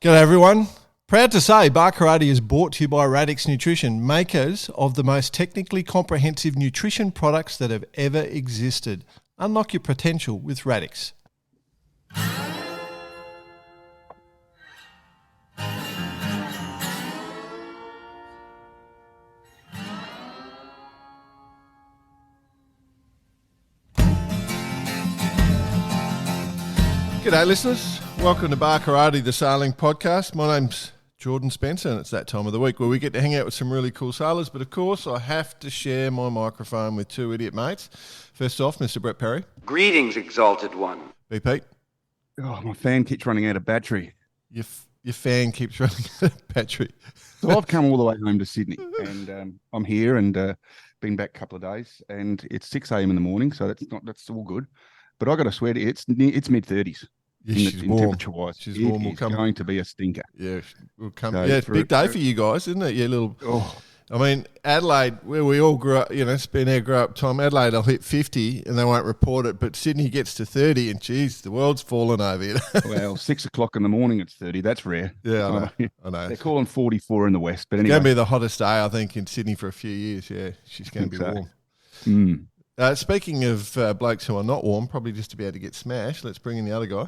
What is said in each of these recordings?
G'day everyone. Proud to say Bar Karate is brought to you by Radix Nutrition, makers of the most technically comprehensive nutrition products that have ever existed. Unlock your potential with Radix. G'day listeners. Welcome to Bar Karate, the sailing podcast. My name's Jordan Spencer and it's that time of the week where we get to hang out with some really cool sailors. But of course, I have to share my microphone with two idiot mates. First off, Mr. Brett Perry. Greetings, exalted one. B. Pete. Oh, my fan keeps running out of battery. Your fan keeps running out of battery. So I've come all the way home to Sydney and I'm here and been back a couple of days and it's 6 a.m. in the morning, so that's all good. But I got to swear to you, it's mid-30s. Yes, she's warm. Temperature-wise. She's warm. It's going to be a stinker. Yeah, we'll come. So yeah, it's a big day for you guys, isn't it? Yeah, little. Oh. I mean, Adelaide, where we all grew up, it's been our grow up time. Adelaide will hit 50 and they won't report it, but Sydney gets to 30 and geez, the world's fallen over here. Well, 6 o'clock in the morning, it's 30. That's rare. Yeah, I know. They're calling 44 in the west, but anyway. It's going to be the hottest day, I think, in Sydney for a few years. Yeah, she's going to be warm. Speaking of blokes who are not warm, probably just about to get smashed, let's bring in the other guy.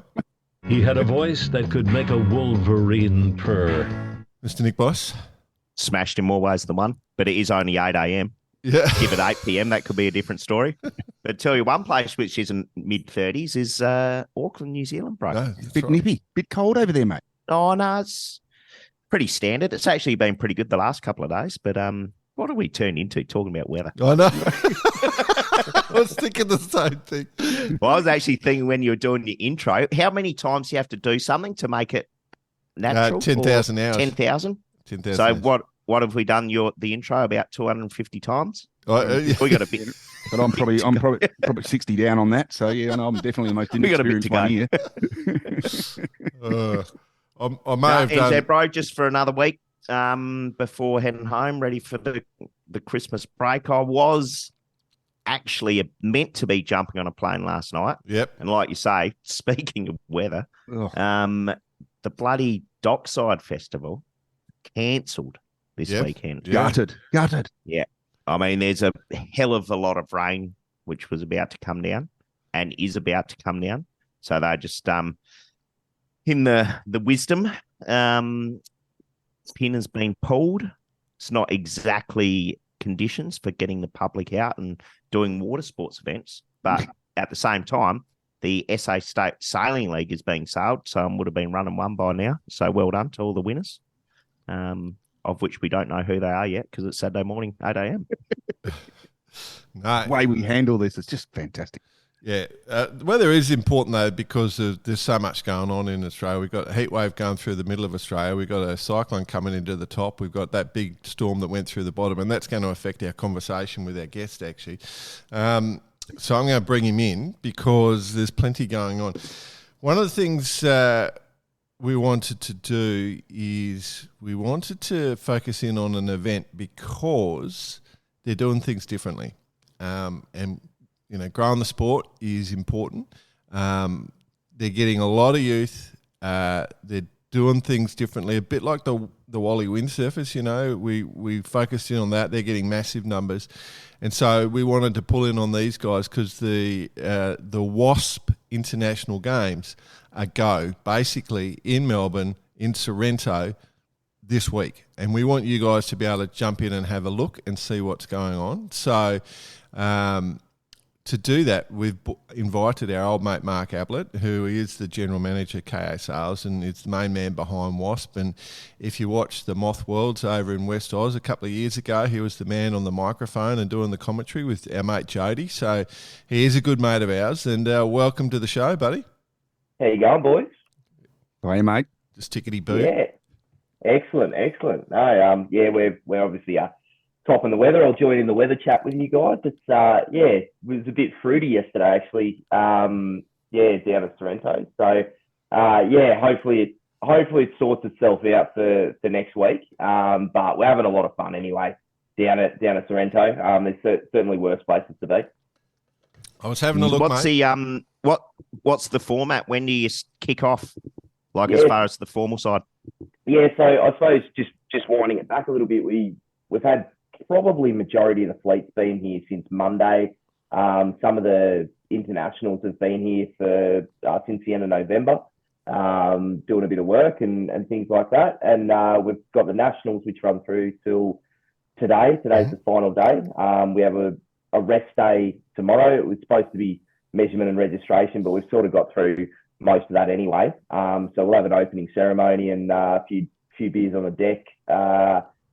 He had a voice that could make a wolverine purr. Mr. Nick Boss. Smashed in more ways than one, but it is only 8 a.m. Yeah. Give it 8 p.m, that could be a different story. But tell you one place which is in mid-30s is Auckland, New Zealand, bro. No, bit nippy, bit cold over there, mate. Oh, no, it's pretty standard. It's actually been pretty good the last couple of days, but what have we turned into talking about weather? I know. I was thinking the same thing. Well, I was actually thinking when you were doing the intro, how many times do you have to do something to make it natural? 10,000 hours. 10,000? 10,000 So hours. what have we done the intro about 250 times? Yeah. We got a bit. But I'm probably 60 down on that. So yeah, I'm definitely the most inexperienced one here. I may have done. NZ, bro, just for another week before heading home, ready for the Christmas break. I was actually meant to be jumping on a plane last night. Yep. And like you say, speaking of weather, the bloody Dockside Festival cancelled this weekend. Yeah. Gutted. Yeah. I mean, there's a hell of a lot of rain which was about to come down and is about to come down. So they're just in the wisdom, pin has been pulled. It's not exactly conditions for getting the public out and doing water sports events, but at the same time, the SA State Sailing League is being sailed, so would have been run and won by now. So well done to all the winners, of which we don't know who they are yet because it's Saturday morning, 8 a.m. No. The way we handle this is just fantastic. Yeah, weather is important though because there's so much going on in Australia. We've got a heat wave going through the middle of Australia. We've got a cyclone coming into the top. We've got that big storm that went through the bottom, and that's going to affect our conversation with our guest actually. So I'm going to bring him in because there's plenty going on. One of the things we wanted to do is we wanted to focus in on an event because they're doing things differently, and growing the sport is important. They're getting a lot of youth. They're doing things differently, a bit like the Wally windsurfers. We focused in on that. They're getting massive numbers, and so we wanted to pull in on these guys because the Waszp International Games go basically in Melbourne, in Sorrento, this week, and we want you guys to be able to jump in and have a look and see what's going on. So. To do that, we've invited our old mate Marc Ablett, who is the general manager of KA Sales and is the main man behind Waszp. And if you watch the Moth Worlds over in West Oz a couple of years ago, he was the man on the microphone and doing the commentary with our mate Jody. So he is a good mate of ours. And welcome to the show, buddy. How you going, boys? Hey, mate. Just tickety-boo. Yeah, excellent. No, we're obviously top in the weather. I'll join in the weather chat with you guys. It's it was a bit fruity yesterday actually. Down at Sorrento. So hopefully it sorts itself out for next week. But we're having a lot of fun anyway down at Sorrento. There's certainly worse places to be. I was having a look, what's mate. What's the format? When do you kick off Like Yeah. as far as the formal side? Yeah, so I suppose just winding it back a little bit, we've had probably majority of the fleet's been here since Monday. Some of the internationals have been here for since the end of November, doing a bit of work and things like that. And we've got the nationals which run through till today. Today's the final day. We have a rest day tomorrow. It was supposed to be measurement and registration, but we've sort of got through most of that anyway. So we'll have an opening ceremony and a few beers on the deck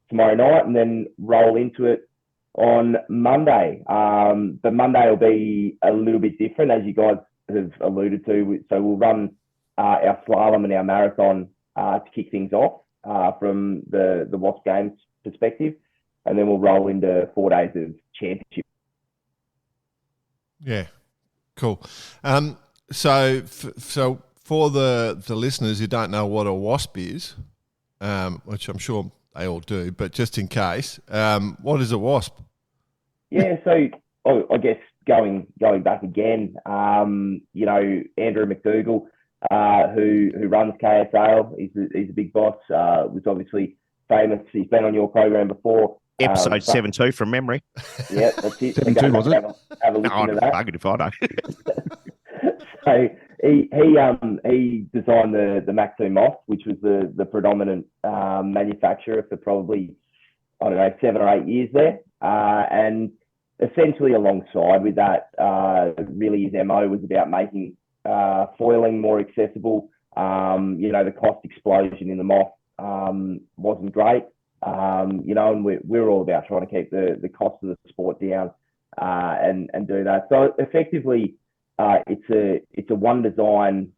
tomorrow night, and then roll into it on Monday. But Monday will be a little bit different, as you guys have alluded to. So we'll run our slalom and our marathon to kick things off from the Waszp Games perspective, and then we'll roll into 4 days of championship. Yeah, cool. So for the listeners who don't know what a WASP is, which I'm sure they all do, but just in case, what is a WASP? Yeah, so I guess going back again, Andrew McDougall, who runs KSAL, he's a big boss. Was obviously famous. He's been on your program before. Episode 7-2 from memory. Yeah, that's it. 7-2, was it? Have a listen to that. Buggered if I don't. So he designed the Mach 2 Moth, which was the predominant manufacturer for probably, 7 or 8 years there. And essentially alongside with that, really his MO was about making foiling more accessible. The cost explosion in the Moth wasn't great. And we're all about trying to keep the cost of the sport down and do that. So effectively, it's a one design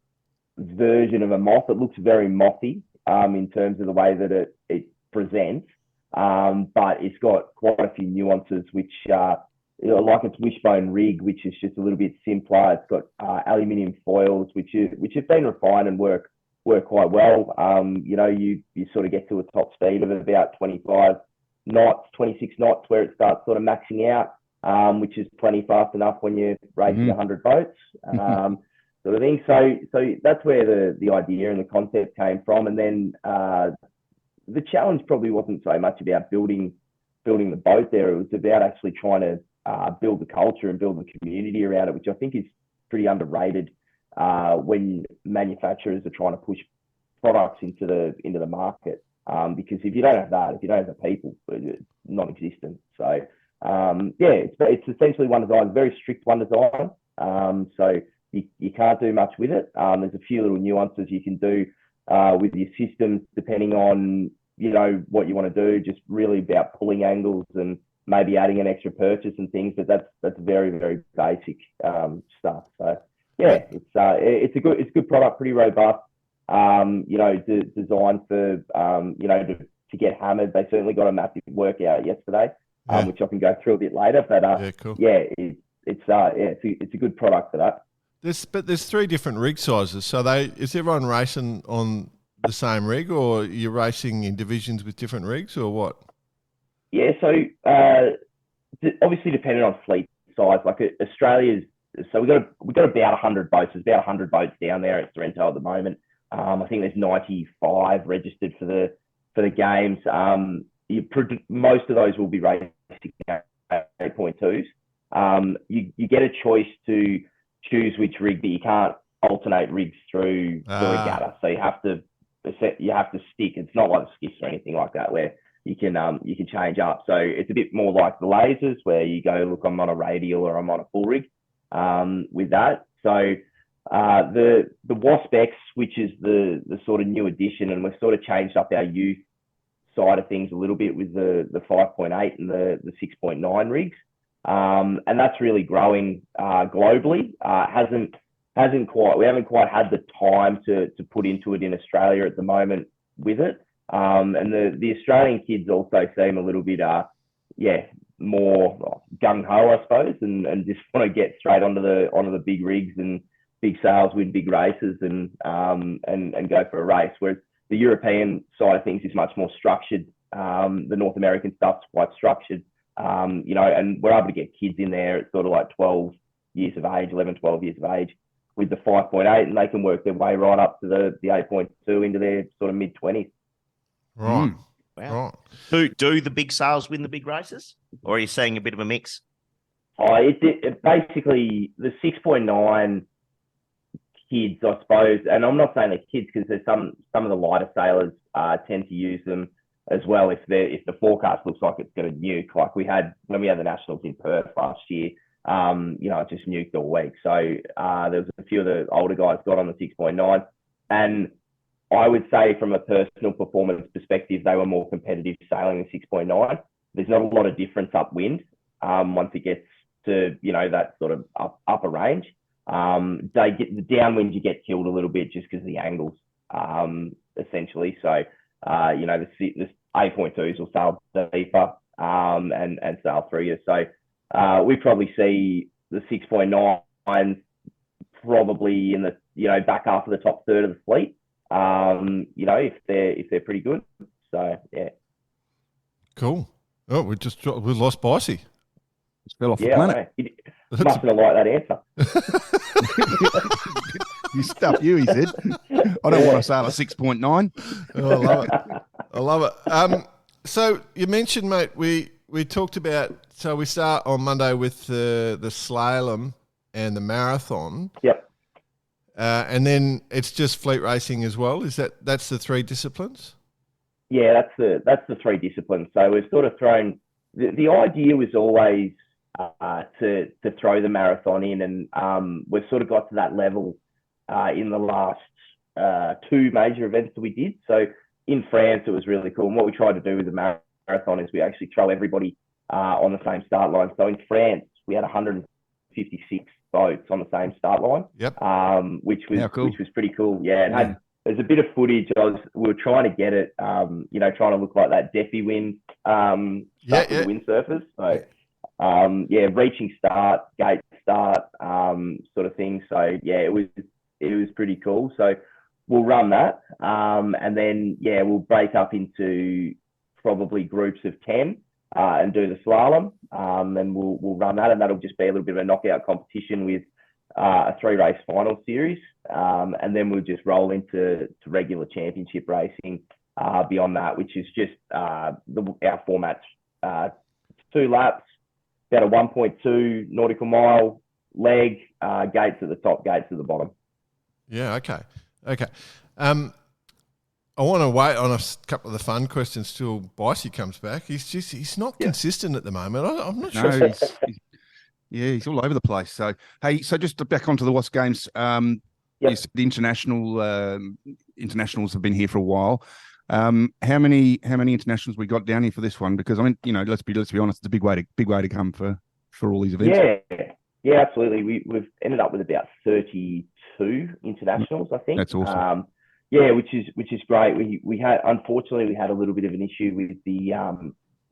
version of a Moth. It looks very mothy in terms of the way that it presents, but it's got quite a few nuances, which like its wishbone rig, which is just a little bit simpler. It's got aluminium foils, which have been refined and work quite well. You sort of get to a top speed of about 25 knots, 26 knots, where it starts sort of maxing out. Which is plenty fast enough when you're racing 100 boats, sort of thing. So that's where the idea and the concept came from. And then the challenge probably wasn't so much about building the boat there. It was about actually trying to build the culture and build the community around it, which I think is pretty underrated when manufacturers are trying to push products into the market. Because if you don't have that, if you don't have the people, it's non-existent. So it's essentially one design, very strict one design. So you can't do much with it. There's a few little nuances you can do with your systems depending on what you want to do. Just really about pulling angles and maybe adding an extra purchase and things. But that's very, very basic stuff. So it's a good product, pretty robust. Designed for to get hammered. They certainly got a massive workout yesterday. Which I can go through a bit later, but cool. It's a good product for that. There's 3 different rig sizes. So is everyone racing on the same rig, or you're racing in divisions with different rigs, or what? Yeah, so obviously depending on fleet size, like Australia's. So we got about 100 boats. There's about 100 boats down there at Sorrento at the moment. I think there's 95 registered for the games. Most of those will be racing 8.2s. You get a choice to choose which rig, but you can't alternate rigs through the regatta. So you have to stick. It's not like skiffs or anything like that where you can change up. So it's a bit more like the lasers where you go, look, I'm on a radial or I'm on a full rig with that. So the Waszp X, which is the sort of new addition, and we've sort of changed up our youth side of things a little bit with the 5.8 and the 6.9 rigs, and that's really growing globally. We haven't quite had the time to put into it in Australia at the moment with it, and the Australian kids also seem a little bit more gung ho, I suppose, and just want to get straight onto the big rigs and big sales, win big races, and go for a race. Whereas the European side of things is much more structured. The North American stuff's quite structured, and we're able to get kids in there at sort of like 12 years of age, 11, 12 years of age, with the 5.8, and they can work their way right up to the 8.2 into their sort of mid-20s. Right. Wow. Right. Do the big sales win the big races, or are you seeing a bit of a mix? It basically, the 6.9 kids, I suppose, and I'm not saying they're kids because there's some of the lighter sailors tend to use them as well if the forecast looks like it's going to nuke, like we had when we had the Nationals in Perth last year. It just nuked all week. So there was a few of the older guys got on the 6.9, and I would say from a personal performance perspective, they were more competitive sailing the 6.9. There's not a lot of difference upwind once it gets to that sort of upper range. They get the downwind, you get killed a little bit just because of the angles, essentially. So the 8.2s will sail deeper and sail through you. So we probably see the 6.9 probably in the back half of the top third of the fleet. If they're pretty good. So yeah. Cool. Oh, we lost Bicey. Just fell off the planet. He mustn't have liked that answer. You stuff you, he said. I don't want to sail a 6.9. Oh, I love it. I love it. So you mentioned, mate, we talked about, so we start on Monday with the slalom and the marathon. Yep. And then it's just fleet racing as well. That's the three disciplines? Yeah, that's the three disciplines. So we've sort of thrown the idea was always to throw the marathon in, and we've sort of got to that level in the last two major events that we did. So in France, it was really cool. And what we tried to do with the marathon is we actually throw everybody on the same start line. So in France, we had 156 boats on the same start line. Yep. Which was cool. Which was pretty cool. Yeah. There's a bit of footage. We were trying to get it, trying to look like that Defi wind stuff with the windsurfers. So, reaching start, gate start, sort of thing. So yeah, it was pretty cool. So we'll run that, and then we'll break up into probably groups of 10 and do the slalom, and we'll run that, and that'll just be a little bit of a knockout competition with a 3-race final series, and then we'll just roll into regular championship racing beyond that, which is just our format's 2 laps, about a 1.2 nautical mile leg, gates at the top, gates at the bottom. Yeah, okay. I want to wait on a couple of the fun questions till Bicey comes back. He's not consistent at the moment. I'm not sure. No, he's all over the place. So, hey, just back onto the Waszp Games. Yes, the internationals have been here for a while. How many internationals we got down here for this one? Because I mean, let's be honest, it's a big way to come for all these events. Yeah, absolutely. We've ended up with about 32 internationals, I think. That's awesome. Which is great. We had, unfortunately, a little bit of an issue with the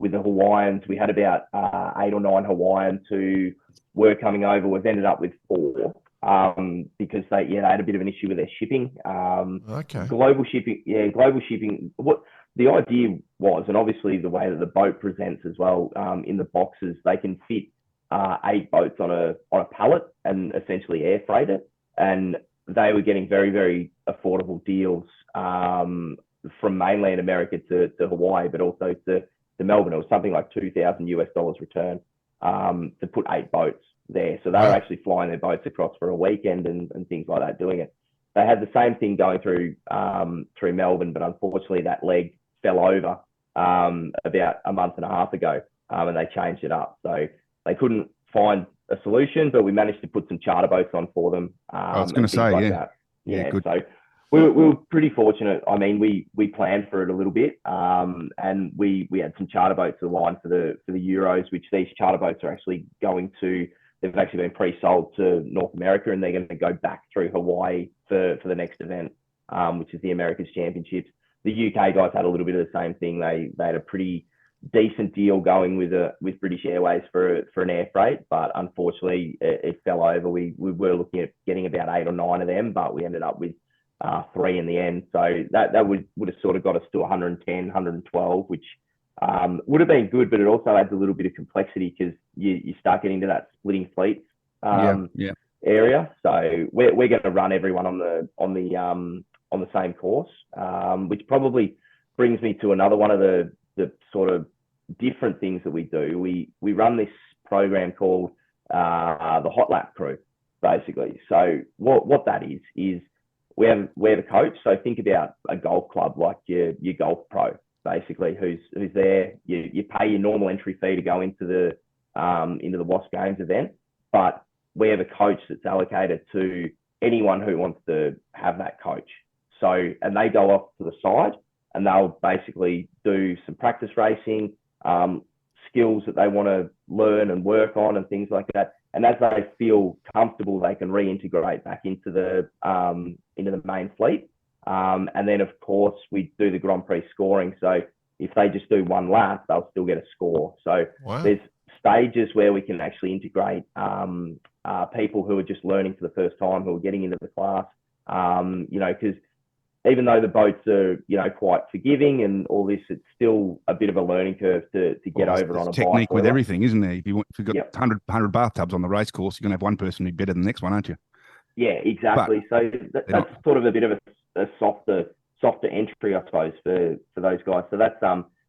Hawaiians. We had about 8 or 9 Hawaiians who were coming over. We've ended up with 4 because they had a bit of an issue with their shipping. Okay. Global shipping. What the idea was, and obviously the way that the boat presents as well, in the boxes, they can fit 8 boats on a pallet and essentially air freight it. And they were getting very, very affordable deals from mainland America to Hawaii, but also to Melbourne. It was something like $2,000 return to put 8 boats there. So they were actually flying their boats across for a weekend and things like that, doing it. They had the same thing going through Melbourne, but unfortunately that leg fell over about a month and a half ago, and they changed it up. So they couldn't find a solution, but we managed to put some charter boats on for them. I was going to say, good. So we were pretty fortunate. I mean, we planned for it a little bit, and we had some charter boats aligned for the Euros, which these charter boats are actually going to. They've actually been pre-sold to North America, and they're going to go back through Hawaii for the next event, which is the Americas Championships. The UK guys had a little bit of the same thing. They had a pretty decent deal going with British Airways for an air freight, but unfortunately it fell over. We were looking at getting about 8 or 9 of them, but we ended up with 3 in the end. So that would have sort of got us to 110, 112, which would have been good, but it also adds a little bit of complexity because you start getting to that splitting fleets area. So we're going to run everyone on the same course, which probably brings me to another one of the sort of different things that we do. We run this program called the Hot Lap Crew, basically. So what that is we have a coach. So think about a golf club like your golf pro, basically, who's there. You pay your normal entry fee to go into the Waszp Games event, but we have a coach that's allocated to anyone who wants to have that coach. So, and they go off to the side and they'll basically do some practice racing, skills that they want to learn and work on and things like that. And as they feel comfortable, they can reintegrate back into the main fleet. And then, of course, we do the Grand Prix scoring. So if they just do one lap, they'll still get a score. So there's stages where we can actually integrate people who are just learning for the first time, who are getting into the class, because even though the boats are, quite forgiving and all this, it's still a bit of a learning curve to get over on a technique bike. with everything, isn't there? If you've got 100 bathtubs on the race course, you're going to have one person who's better than the next one, aren't you? Yeah, exactly. So that's sort of a bit of a softer entry, I suppose, for those guys. So that's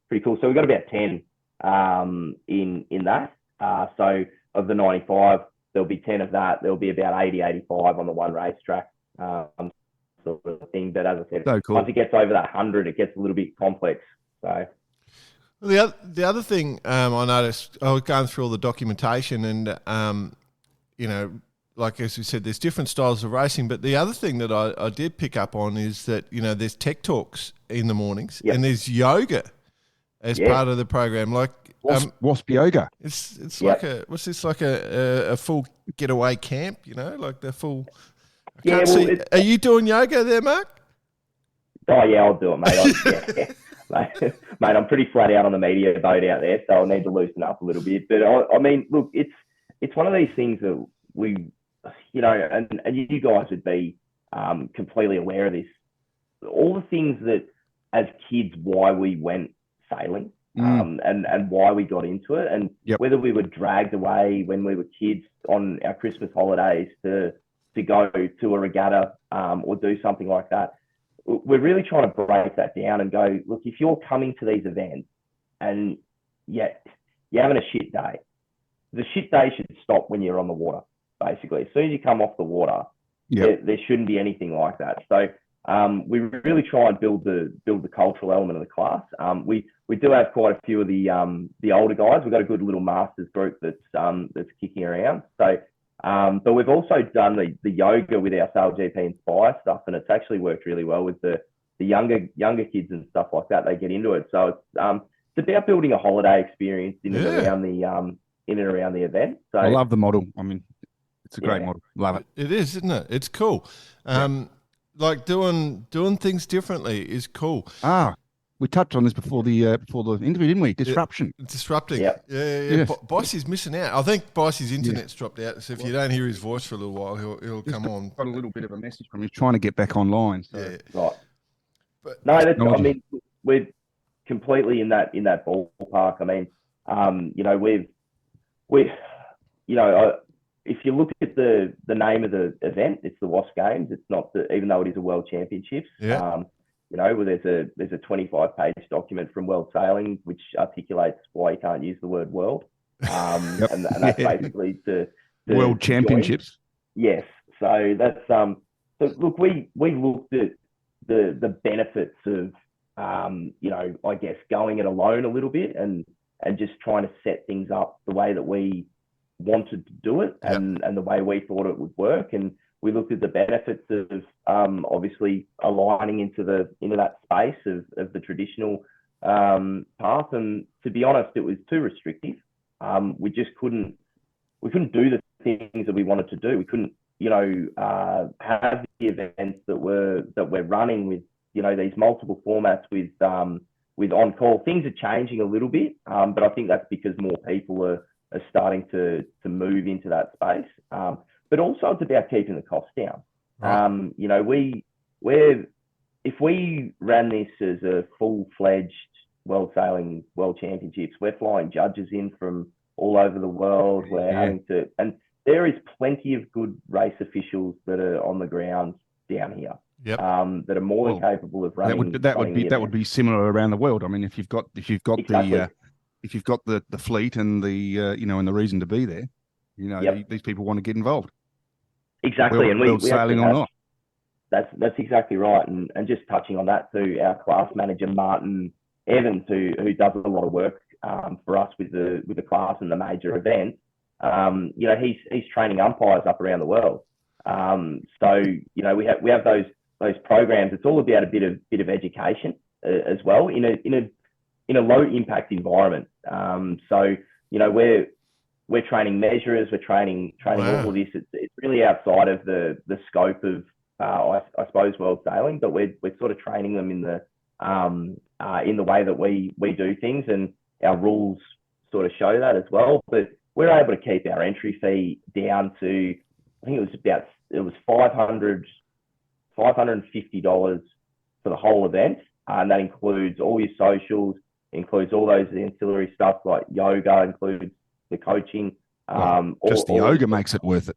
pretty cool. So we've got about 10 in that. So of the 95, there'll be 10 of that. There'll be about 80, 85 on the one racetrack. Sort of thing. But as I said, so cool. Once it gets over that 100, it gets a little bit complex. So the other thing I noticed, I was going through all the documentation and, like as we said, there's different styles of racing. But the other thing that I did pick up on is that, there's tech talks in the mornings and there's yoga as part of the program. Like Waszp yoga. It's like a full getaway camp, like the full... Are you doing yoga there, Mark? Oh, yeah, I'll do it, mate. Mate, I'm pretty flat out on the media boat out there, so I'll need to loosen up a little bit. But, I mean, look, it's one of these things that we, and you guys would be completely aware of this. All the things that, as kids, why we went sailing and why we got into it, and whether we were dragged away when we were kids on our Christmas holidays to go to a regatta or do something like that. We're really trying to break that down and go, look, if you're coming to these events and you're having a shit day, the shit day should stop when you're on the water, basically. As soon as you come off the water, there shouldn't be anything like that. So we really try and build the cultural element of the class. We do have quite a few of the older guys. We've got a good little masters group that's kicking around. So but we've also done the yoga with our Sail GP Inspire stuff, and it's actually worked really well with the younger kids and stuff like that. They get into it, so it's about building a holiday experience in and around the event. So I love the model. I mean, it's a great model. Love it. It is, isn't it? It's cool. Like doing things differently is cool. We touched on this before the interview, didn't we? Disruption. Disrupting. Yep. Yeah. Bicey's missing out. I think Bicey's internet's dropped out. So if you don't hear his voice for a little while, he'll come on. Got a little bit of a message from him. He's trying to get back online. So. Yeah. Right. But no, I mean, we're completely in that ballpark. I mean, if you look at the name of the event, it's the Waszp Games. It's not even though it is a World Championships. Yeah. Where there's a 25-page document from World Sailing which articulates why you can't use the word world, and that's basically the World Championships. Yes, so that's so look, we looked at the benefits of I guess going it alone a little bit and just trying to set things up the way that we wanted to do it and the way we thought it would work, and we looked at the benefits of obviously aligning into that space of the traditional path. And to be honest, it was too restrictive. We just couldn't do the things that we wanted to do. We couldn't, have the events that we're running with, these multiple formats with on call. Things are changing a little bit, but I think that's because more people are starting to move into that space. But also it's about keeping the costs down. Right. If we ran this as a full-fledged World Championships, we're flying judges in from all over the world. We're having to, and there is plenty of good race officials that are on the ground down here. Yep. That are more than capable of running. That would be similar around the world. I mean, if you've got Exactly. the fleet and the and the reason to be there, these people want to get involved. Exactly, and we sailing or not. That's exactly right. And just touching on that too, our class manager Martin Evans, who does a lot of work for us with the class and the major events. He's training umpires up around the world. So we have those programs. It's all about a bit of education as well in a low impact environment. So we're training measurers, we're training all of this. It's really outside of the scope of I suppose world sailing, but we're sort of training them in the way that we do things, and our rules sort of show that as well. But we're able to keep our entry fee down to, I think it was $550 for the whole event, and that includes all your socials, includes all those ancillary stuff like yoga, includes the coaching. Just the yoga makes it worth it.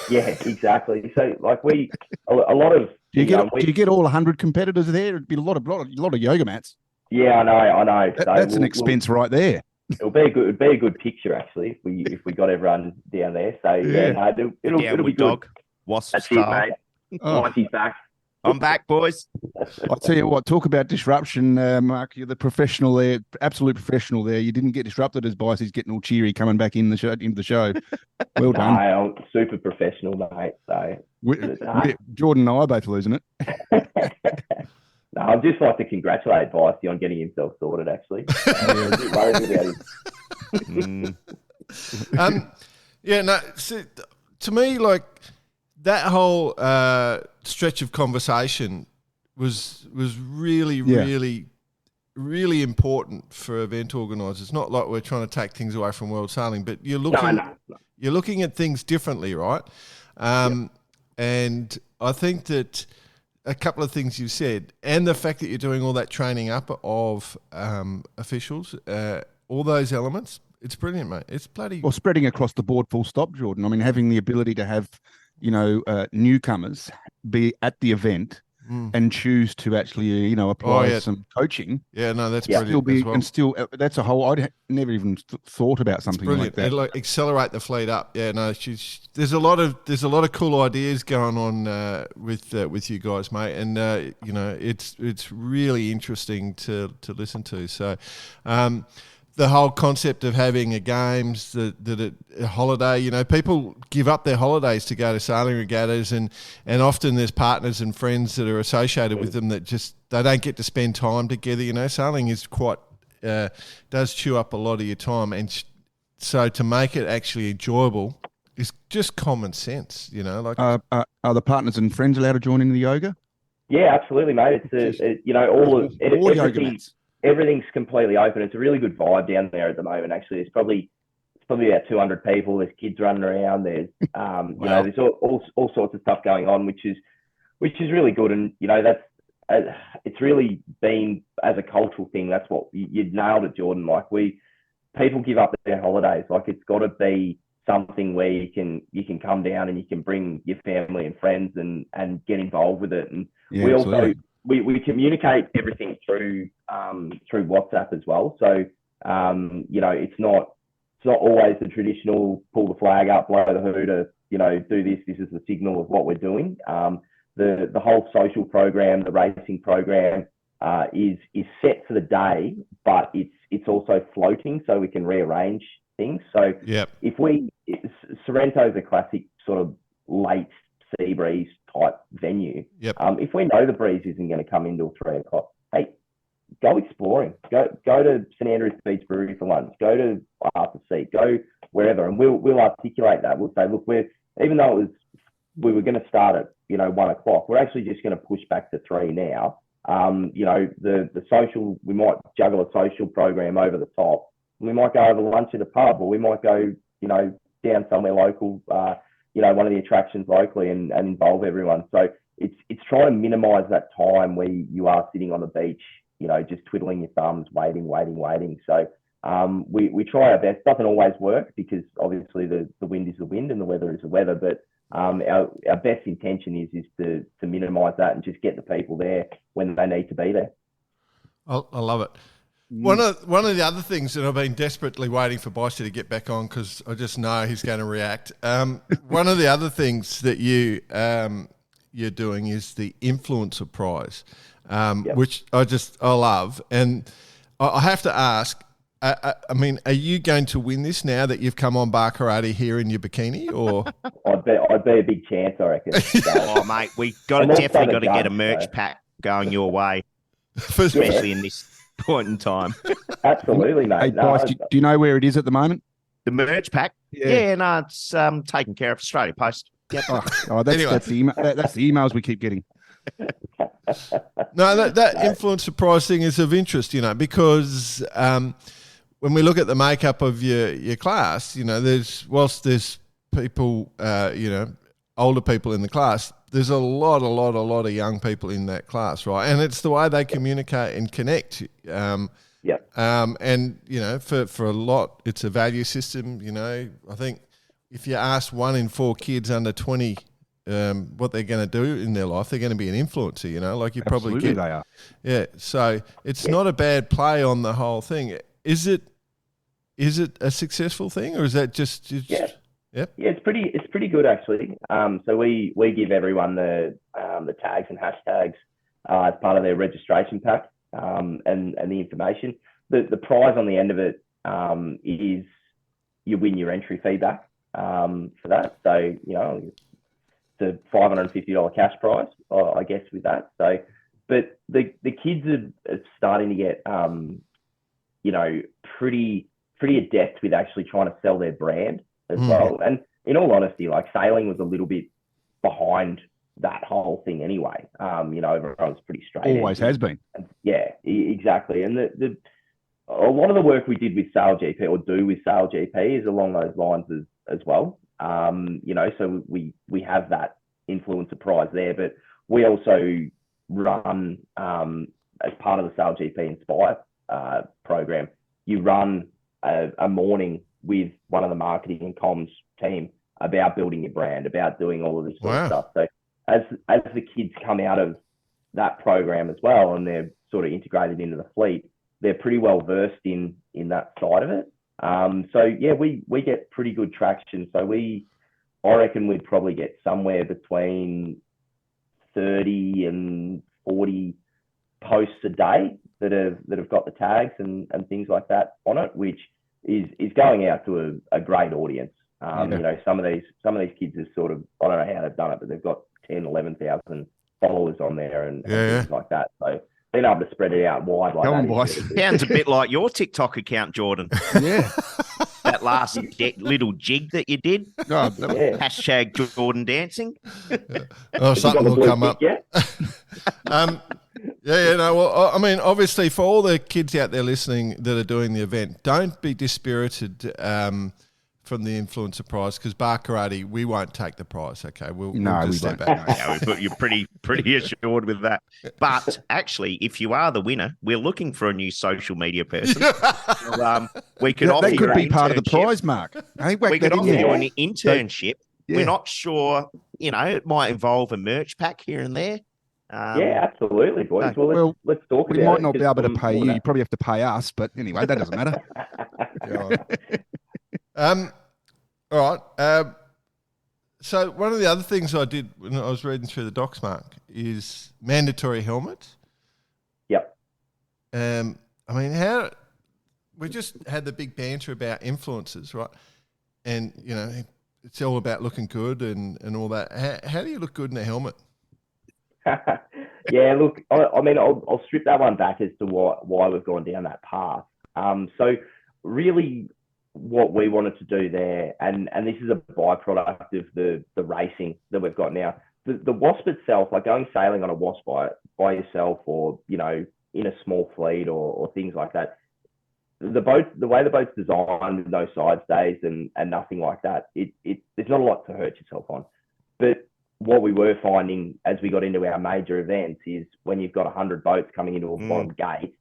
Yeah, exactly. So like a lot of do you get all 100 competitors there? It'd be a lot of yoga mats. Yeah, I know. That's an expense right there. It'd be a good picture actually if we got everyone down there. So it'll be good. Wasp That's style. it, mate. Monty's back. I'm back, boys. I'll tell you what, talk about disruption, Mark. You're the professional there, absolute professional there. You didn't get disrupted as Bicey's getting all cheery coming back into the show. Well done. No, I'm super professional, mate. So Jordan and I are both losing it. No, I'd just like to congratulate Bicey on getting himself sorted, actually. I'm a bit worried about him. To me, like, that whole stretch of conversation was really, really important for event organisers. It's not like we're trying to take things away from world sailing, but you're looking at things differently, right? And I think that a couple of things you said, and the fact that you're doing all that training up of officials, all those elements, it's brilliant, mate. It's bloody... Well, spreading across the board, full stop, Jordan. I mean, having the ability to have, newcomers be at the event and choose to actually, apply some coaching. Yeah, no, that's brilliant. That's a whole... I'd never even thought about something like that. It'll accelerate the fleet up. Yeah, no, there's a lot of cool ideas going on with you guys, mate, and it's really interesting to listen to. So, the whole concept of having a games, a holiday, people give up their holidays to go to sailing regattas, and often there's partners and friends that are associated with them that just, they don't get to spend time together. Sailing is quite, does chew up a lot of your time. And so to make it actually enjoyable is just common sense, Are the partners and friends allowed to join in the yoga? Yeah, absolutely, mate. Everything's completely open. It's a really good vibe down there at the moment. Actually, it's probably about 200 people. There's kids running around. There's there's all sorts of stuff going on, which is really good. And that's it's really been, as a cultural thing. That's what you nailed it, Jordan. Like, people give up their holidays. Like, it's got to be something where you can come down and you can bring your family and friends and get involved with it. And we communicate everything through WhatsApp as well. So it's not always the traditional pull the flag up, blow the hooter, do this. This is the signal of what we're doing. The whole social program, the racing program, is set for the day, but it's also floating, so we can rearrange things. So Sorrento's a classic sort of late sea breeze type venue. If we know the breeze isn't going to come in till 3 o'clock, hey, go exploring. Go to St Andrews Beach Brewery for lunch. Go to Arthur Seat. Go wherever, and we'll articulate that. We'll say, look, even though we were going to start at 1 o'clock, we're actually just going to push back to 3 now. The social, we might juggle a social program over the top. We might go over lunch at a pub, or we might go down somewhere local. One of the attractions locally and involve everyone. So it's trying to minimise that time where you are sitting on the beach, just twiddling your thumbs, waiting. So we try our best. Doesn't always work because obviously the wind is the wind and the weather is the weather. But our best intention is to minimise that and just get the people there when they need to be there. I love it. One of the other things that I've been desperately waiting for Bossy to get back on because I just know he's going to react. One of the other things that you're doing is the Influencer Prize, which I love. And I have to ask, I mean, are you going to win this now that you've come on Bar Karate here in your bikini? Or I'd be a big chance, I reckon. Oh, mate, we definitely got to get a merch pack going your way, especially in this point in time. Absolutely, mate. Hey, Bryce, do you know where it is at the moment? The merch pack? Yeah, no, it's taken care of. Australia Post. Yep. That's the emails we keep getting. No, that Influencer Prize thing is of interest, because when we look at the makeup of your class, there's people, older people in the class. There's a lot of young people in that class, right? And it's the way they communicate and connect. And for a lot, it's a value system. I think if you ask 1 in 4 kids under 20 what they're going to do in their life, they're going to be an influencer. Like you probably Absolutely they are. Yeah, so it's not a bad play on the whole thing. Is it a successful thing, or is that just? Yeah, it's pretty good actually. So we give everyone the tags and hashtags as part of their registration pack and the information. The prize on the end of it is you win your entry fee back for that. So it's a $550 cash prize, I guess, with that. So, but the kids are starting to get pretty adept with actually trying to sell their brand as well. And in all honesty, like sailing was a little bit behind that whole thing anyway. Everyone's pretty straight. Always has been. Yeah, exactly. And a lot of the work we did with Sail GP or do with Sail GP is along those lines as well. So we have that influencer prize there, but we also run as part of the Sail GP Inspire program. You run a morning with one of the marketing and comms team about building your brand, about doing all of this sort of stuff. So as the kids come out of that program as well, and they're sort of integrated into the fleet, they're pretty well versed in that side of it. We get pretty good traction. So I reckon we'd probably get somewhere between 30 and 40 posts a day that have got the tags and things like that on it, which is going out to a great audience. Some of these kids are sort of, I don't know how they've done it, but they've got 10, 11,000 followers on there and things like that. So being able to spread it out wide like that. Boss. Sounds a bit like your TikTok account, Jordan. Yeah. That last little jig that you did. Hashtag Jordan dancing. Something will come up. Well, I mean, obviously, for all the kids out there listening that are doing the event, don't be dispirited from the Influencer Prize because Bar Karate, we won't take the prize. Okay, we'll just step back. Yeah, you're pretty assured with that. But actually, if you are the winner, we're looking for a new social media person. We could offer that could be part of the prize, Mark. We could offer you an internship. We're not sure. It might involve a merch pack here and there. Absolutely, boys. Well, let's talk about it. We might not be able to pay you. You probably have to pay us. But anyway, that doesn't matter. All right. So one of the other things I did when I was reading through the docs, Mark, is mandatory helmets. Yep. I mean, we just had the big banter about influencers, right? And it's all about looking good and all that. How do you look good in a helmet? Yeah, look, I mean, I'll strip that one back as to why we've gone down that path. So really what we wanted to do there, and this is a byproduct of the racing that we've got now. The Wasp itself, like going sailing on a Wasp by yourself or, in a small fleet or things like that, the way the boat's designed with no side stays and nothing like that, there's not a lot to hurt yourself on. But what we were finding as we got into our major events is when you've got 100 boats coming into a bottom gate,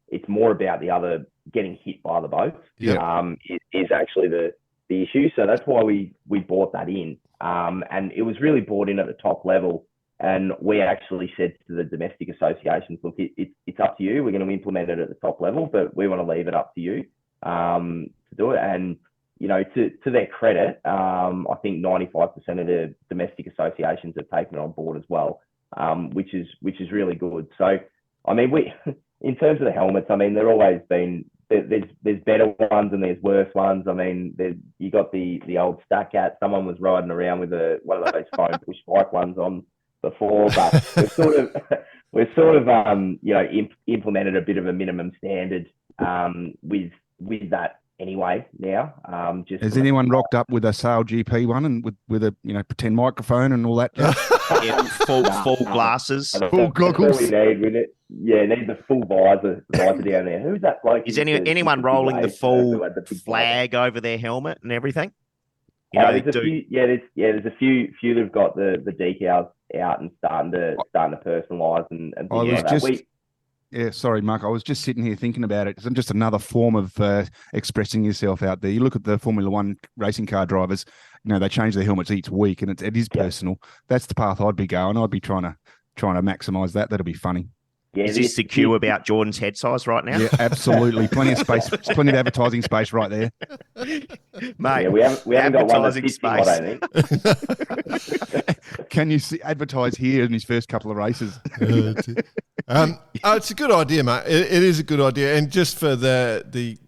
it's more about the other getting hit by the boats Yeah. is actually the issue. So that's why we bought that in. And it was really bought in at the top level. And we actually said to the domestic associations, look, it's up to you. We're going to implement it at the top level, but we want to leave it up to you to do it. And, you know, to their credit, I think 95% of the domestic associations have taken it on board as well, which is really good. So, I mean, in terms of the helmets, I mean, they're always been, there's better ones and there's worse ones. I mean, you got the old stack hat. Someone was riding around with one of those foam push bike ones on before, but we've sort of you know, implemented a bit of a minimum standard with that anyway now. Has anyone rocked up with a Sale GP one and with a, you know, pretend microphone and all that? Yeah, full glasses, full goggles. We need the full visor down there. Who's that bloke? Is anyone rolling the full flag over their helmet and everything? You know, there's a few that have got the decals out and starting to personalise and things like that. Yeah, sorry, Mark. I was just sitting here thinking about it. It's just another form of expressing yourself out there. You look at the Formula One racing car drivers. You know, they change their helmets each week, and it is personal. That's the path I'd be going. I'd be trying to maximise that. That'll be funny. Yeah, is this secure about Jordan's head size right now? Yeah, absolutely. Plenty of space, plenty of advertising space right there. Mate, we haven't got one that's space. I don't think. Can you advertise here in his first couple of races? It's a good idea, mate. It is a good idea. And just for the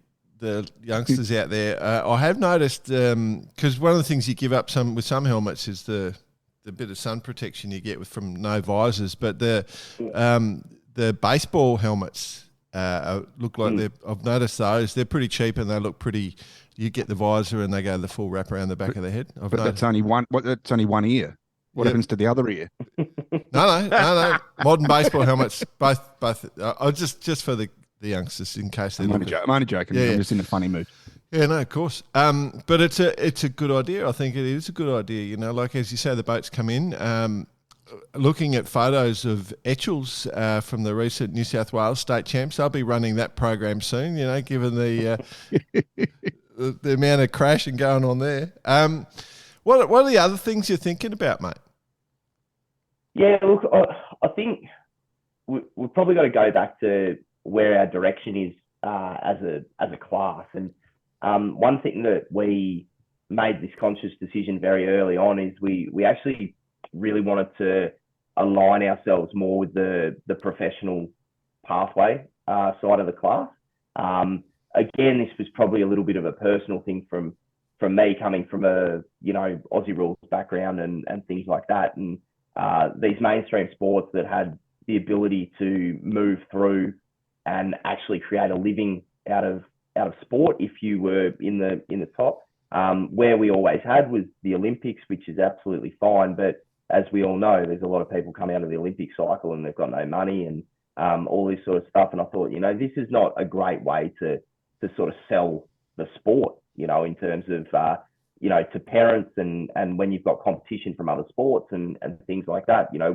youngsters out there, I have noticed, because one of the things you give up with some helmets is the bit of sun protection you get from no visors, but the baseball helmets look like I've noticed those. They're pretty cheap and they look pretty. You get the visor and they go the full wrap around the back of the head. But that's only one. That's only one ear. What happens to the other ear? No. Modern baseball helmets, both. Just for the youngsters in case they're. I'm only joking. Yeah. I'm just in a funny mood. Yeah, no, of course. But it's a good idea. I think it is a good idea. You know, like as you say, the boats come in. Looking at photos of Etchells from the recent New South Wales state champs, they'll be running that program soon. You know, given the the amount of crashing going on there. What are the other things you're thinking about, mate? Yeah, look, I think we've probably got to go back to where our direction is as a class. And one thing that we made this conscious decision very early on is we actually really wanted to align ourselves more with the professional pathway side of the class. Again, this was probably a little bit of a personal thing from me, coming from a, you know, Aussie rules background and things like that. And these mainstream sports that had the ability to move through and actually create a living out of sport if you were in the top. Where we always had was the Olympics, which is absolutely fine, but as we all know, there's a lot of people come out of the Olympic cycle and they've got no money and all this sort of stuff. And I thought, you know, this is not a great way to sort of sell the sport, you know, in terms of, you know, to parents and when you've got competition from other sports and things like that. You know,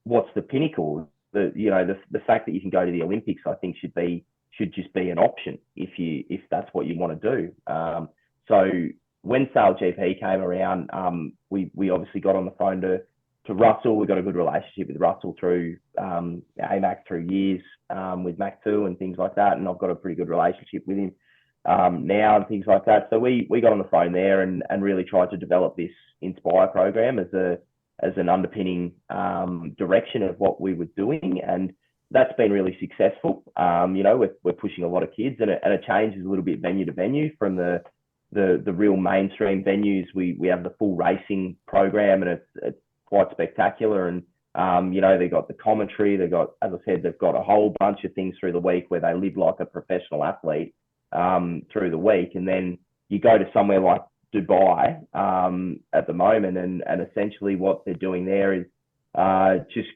what's the pinnacle? The fact that you can go to the Olympics, I think should just be an option if that's what you want to do. So when Sale GP came around, we obviously got on the phone to Russell. We got a good relationship with Russell through AMAC through years with Mac 2 and things like that. And I've got a pretty good relationship with him now and things like that. So we got on the phone there and really tried to develop this Inspire program as an underpinning direction of what we were doing. And that's been really successful. You know, we're pushing a lot of kids and it changes a little bit venue to venue from the real mainstream venues. We have the full racing program and it's quite spectacular. And, you know, they've got the commentary, they've got a whole bunch of things through the week where they live like a professional athlete through the week. And then you go to somewhere like Dubai at the moment and essentially what they're doing there is just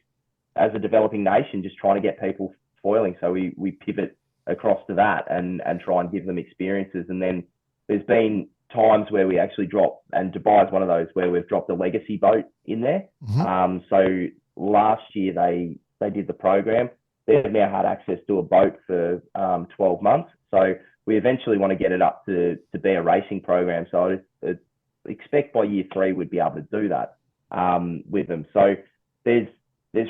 as a developing nation, just trying to get people foiling. So we pivot across to that and try and give them experiences. And then there's been times where we actually drop, and Dubai is one of those where we've dropped a legacy boat in there. Mm-hmm. So last year they did the program. They've now had access to a boat for 12 months. So we eventually want to get it up to be a racing program. So I expect by year 3 we'd be able to do that with them. So there's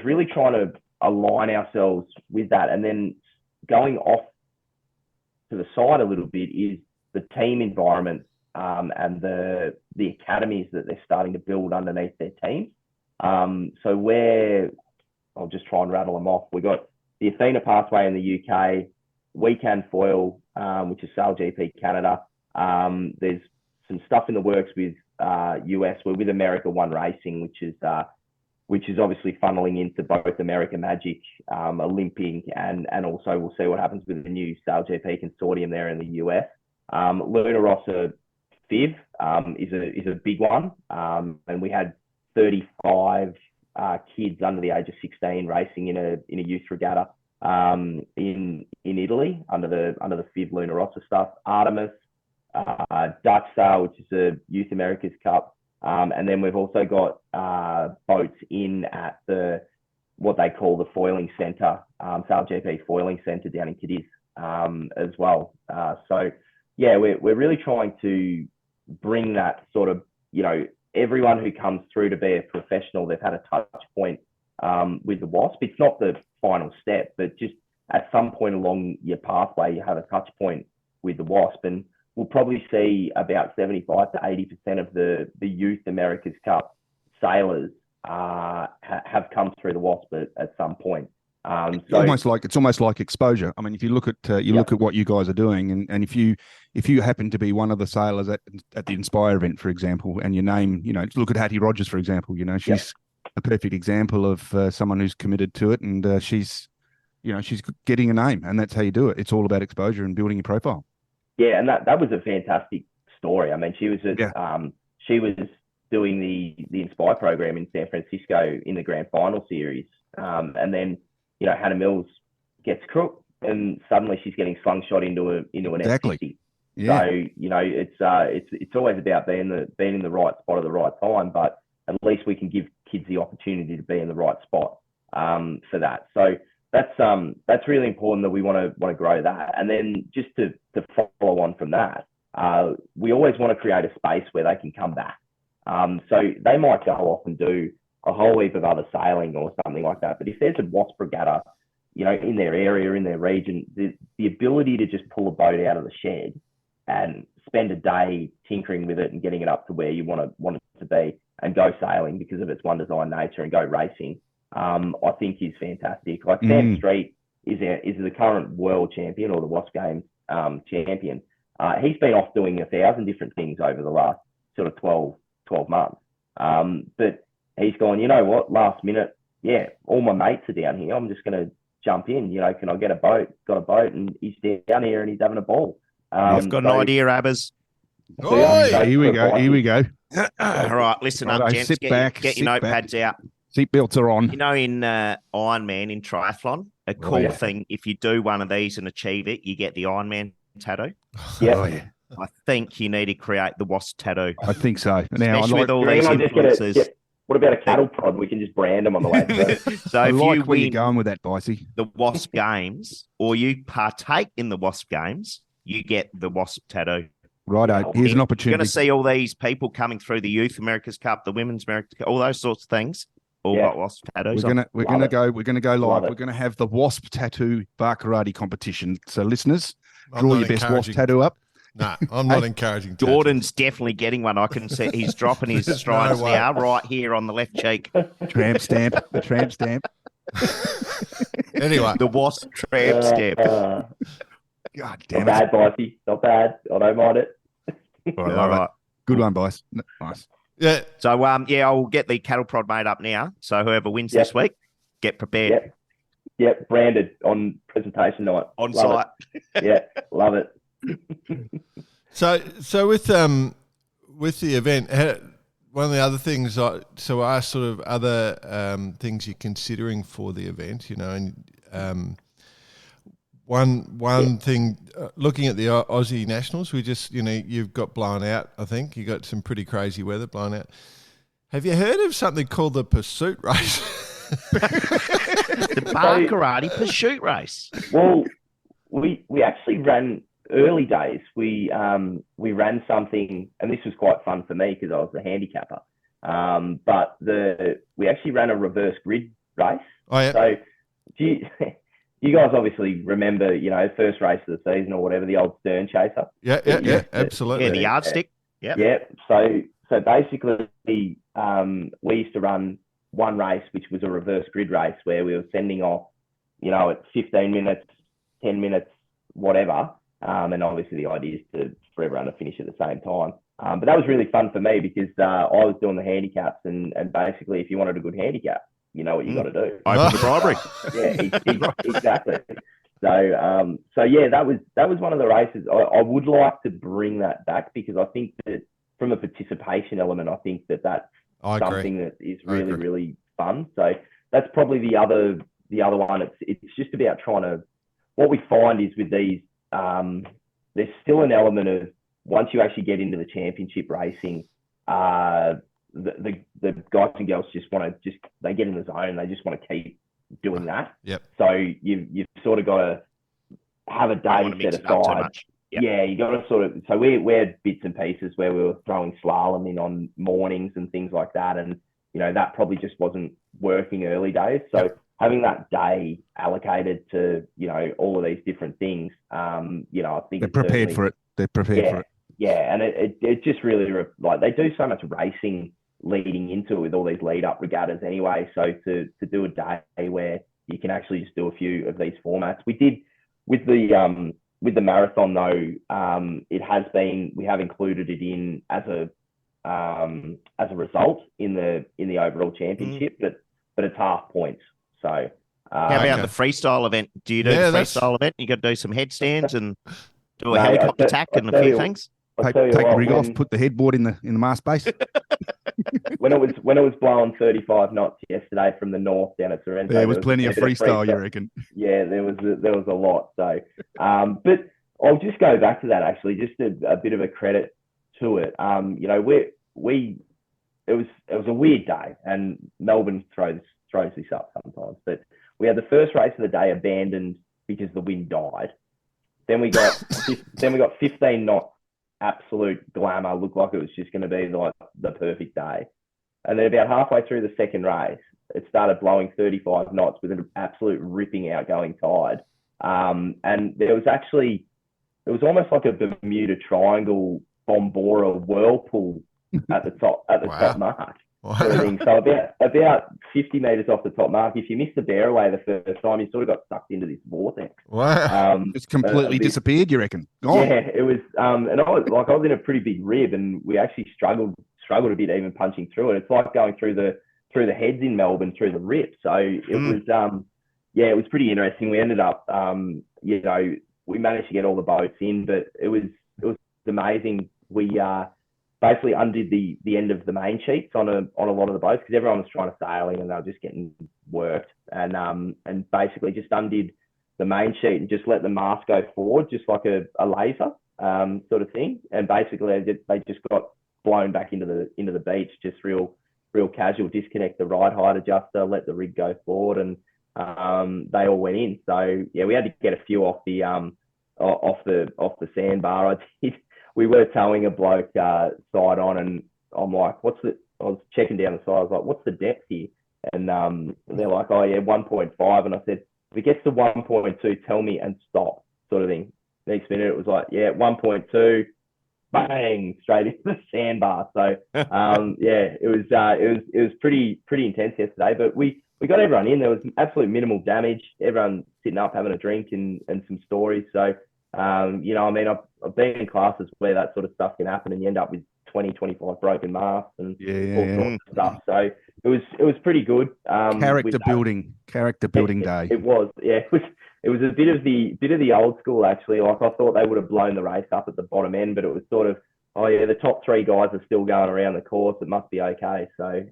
really trying to align ourselves with that. And then going off to the side a little bit is the team environment and the academies that they're starting to build underneath their teams. So I'll just try and rattle them off. We've got the Athena Pathway in the UK, Weekend Foil, which is Sail GP Canada. There's some stuff in the works with US. We're with America One Racing, which is obviously funneling into both America Magic, Olympic, and also we'll see what happens with the new Sail GP consortium there in the US. Luna Rossa Viv is a big one, and we had 35 kids under the age of 16 racing in a youth regatta in Italy under the Viv Luna Rossa stuff. Artemis, Dutch Sail, which is a Youth America's Cup, and then we've also got boats in at what they call the foiling centre, Sail GP foiling centre down in Cadiz as well. So yeah, we're really trying to bring that sort of, everyone who comes through to be a professional, they've had a touch point with the Wasp. It's not the final step, but just at some point along your pathway, you have a touch point with the Wasp. And we'll probably see about 75 to 80% of the Youth America's Cup sailors have come through the Wasp at some point. So it's almost like exposure. I mean, if you look at look at what you guys are doing, and if you happen to be one of the sailors at the Inspire event, for example, and your name, look at Hattie Rogers, for example. She's a perfect example of someone who's committed to it, and she's getting a name, and that's how you do it. It's all about exposure and building your profile. Yeah, and that was a fantastic story. I mean, she was doing the Inspire program in San Francisco in the Grand Final series, and then Hannah Mills gets crook, and suddenly she's getting slungshot into an exactly. F50. Yeah. So it's always about being in the right spot at the right time, but at least we can give kids the opportunity to be in the right spot for that. So that's really important that we want to grow that. And then just to follow on from that, we always want to create a space where they can come back. So they might go off and do a whole heap of other sailing or something like that. But if there's a Wasp regatta, in their area, in their region, the ability to just pull a boat out of the shed and spend a day tinkering with it and getting it up to where you want it to be and go sailing because of its one design nature and go racing, I think is fantastic. Like Sam Street is the current world champion or the Waszp Games champion. He's been off doing 1,000 different things over the last sort of 12 months. But he's gone, you know what, last minute, all my mates are down here. I'm just going to jump in. Can I get a boat? Got a boat, and he's down here and he's having a ball. I've got an idea, Abbas. Here we go. All right, listen up, gents. Get your notepads out. Seatbelts are on. In Ironman in triathlon, a cool thing, if you do one of these and achieve it, you get the Ironman tattoo. Yeah. I think you need to create the Wasp tattoo. I think so. Now, especially with all these influencers. What about a cattle prod? We can just brand them on the way through. So if you where you're going with that, Bicey. The Waszp Games, or you partake in the Waszp Games, you get the Wasp tattoo. Righto. Here's an opportunity. You're going to see all these people coming through the Youth America's Cup, the Women's America's Cup, all those sorts of things. All got Wasp tattoos. We're gonna go live. We're gonna have the Wasp tattoo bar karate competition. So listeners, draw your best Wasp tattoo up. No, I'm not encouraging. Jordan's definitely getting one. I can see he's dropping his strides now, right here on the left cheek. The tramp stamp. Anyway, the Wasp tramp stamp. God damn it! Not bad, Bicey. Not bad. I don't mind it. All right. Good one, Bice. Nice. Yeah. So I'll get the cattle prod made up now. So whoever wins this week, get prepared. Yep. Branded on presentation night. On site. Love it. So with the event, one of the other things, I asked sort of other things you're considering for the event, and one thing, looking at the Aussie Nationals, we just, you've got blown out, I think. You got some pretty crazy weather blown out. Have you heard of something called the pursuit race? The bar karate pursuit race. Well, we actually ran early days, we ran something, and this was quite fun for me because I was the handicapper. But we actually ran a reverse grid race. Oh, yeah. So you guys obviously remember, first race of the season or whatever, the old Stern Chaser. Yeah, absolutely. Yeah, the yardstick. Yeah. Yeah. So basically, we used to run one race, which was a reverse grid race, where we were sending off, at 15 minutes, 10 minutes, whatever. And obviously the idea is for everyone to finish at the same time. But that was really fun for me because I was doing the handicaps, and basically if you wanted a good handicap, you know what you got to do. Open the bribery. Yeah, exactly. So yeah, that was one of the races. I would like to bring that back because I think that from a participation element, I think that's something that is really, really fun. So that's probably the other one. It's just about trying to. What we find is with these, there's still an element of once you actually get into the championship racing, the guys and girls they get in the zone and they just want to keep doing that. Yep. So you've sort of got to have a day set aside. Yep. Yeah, you got to sort of. So we had bits and pieces where we were throwing slalom in on mornings and things like that, and that probably just wasn't working early days. So having that day allocated to all of these different things, I think they're prepared for it. They're prepared for it. Yeah, and it just really like they do so much racing leading into it with all these lead up regattas anyway. So to do a day where you can actually just do a few of these formats, we did with the marathon though. We have included it in as a result in the overall championship, but it's half points. So how about the freestyle event? Do you do the freestyle event? You got to do some headstands and do a helicopter tack and a few things. Take the rig off, put the headboard in the mast base. when it was blowing 35 knots yesterday from the north down at Sorrento, there was plenty of freestyle, you reckon? Yeah, there was a lot. So, but I'll just go back to that actually, just a bit of a credit to it. It was a weird day, and Melbourne throws this up sometimes. But we had the first race of the day abandoned because the wind died. Then we got 15 knots. Absolute glamour, looked like it was just going to be like the perfect day. And then about halfway through the second race, it started blowing 35 knots with an absolute ripping outgoing tide. And it was almost like a Bermuda Triangle Bombora whirlpool at the top top mark. Wow. Sort of thing. So about 50 meters off the top mark, if you missed the bear away the first time, you sort of got sucked into this vortex. Wow. It's completely disappeared, you reckon? Oh. Yeah, it was. And I was in a pretty big rib, and we actually struggled a bit even punching through it. It's like going through the heads in Melbourne through the rip. So it was it was pretty interesting. We ended up we managed to get all the boats in, but it was amazing. We basically undid the end of the main sheets on a lot of the boats because everyone was trying to sail in and they were just getting worked, and basically just undid the main sheet and just let the mast go forward just like a laser sort of thing, and basically they just got blown back into the beach, just real casual, disconnect the ride height adjuster, let the rig go forward, and they all went in. So yeah, we had to get a few off the sandbar. We were towing a bloke side on, and I'm like, I was checking down the side. I was like, what's the depth here? And they're like, oh yeah, 1.5. And I said, if it gets to 1.2, tell me and stop, sort of thing. Next minute it was like, yeah, 1.2, bang, straight into the sandbar. So it was pretty intense yesterday. But we got everyone in. There was absolute minimal damage. Everyone sitting up having a drink and some stories. So I've been in classes where that sort of stuff can happen, and you end up with 20, 25 broken masts and all sorts of stuff. So it was pretty good. Character building day. It was, yeah. It was a bit of the old school actually. Like I thought they would have blown the race up at the bottom end, but it was sort of, oh yeah, the top three guys are still going around the course. It must be okay. So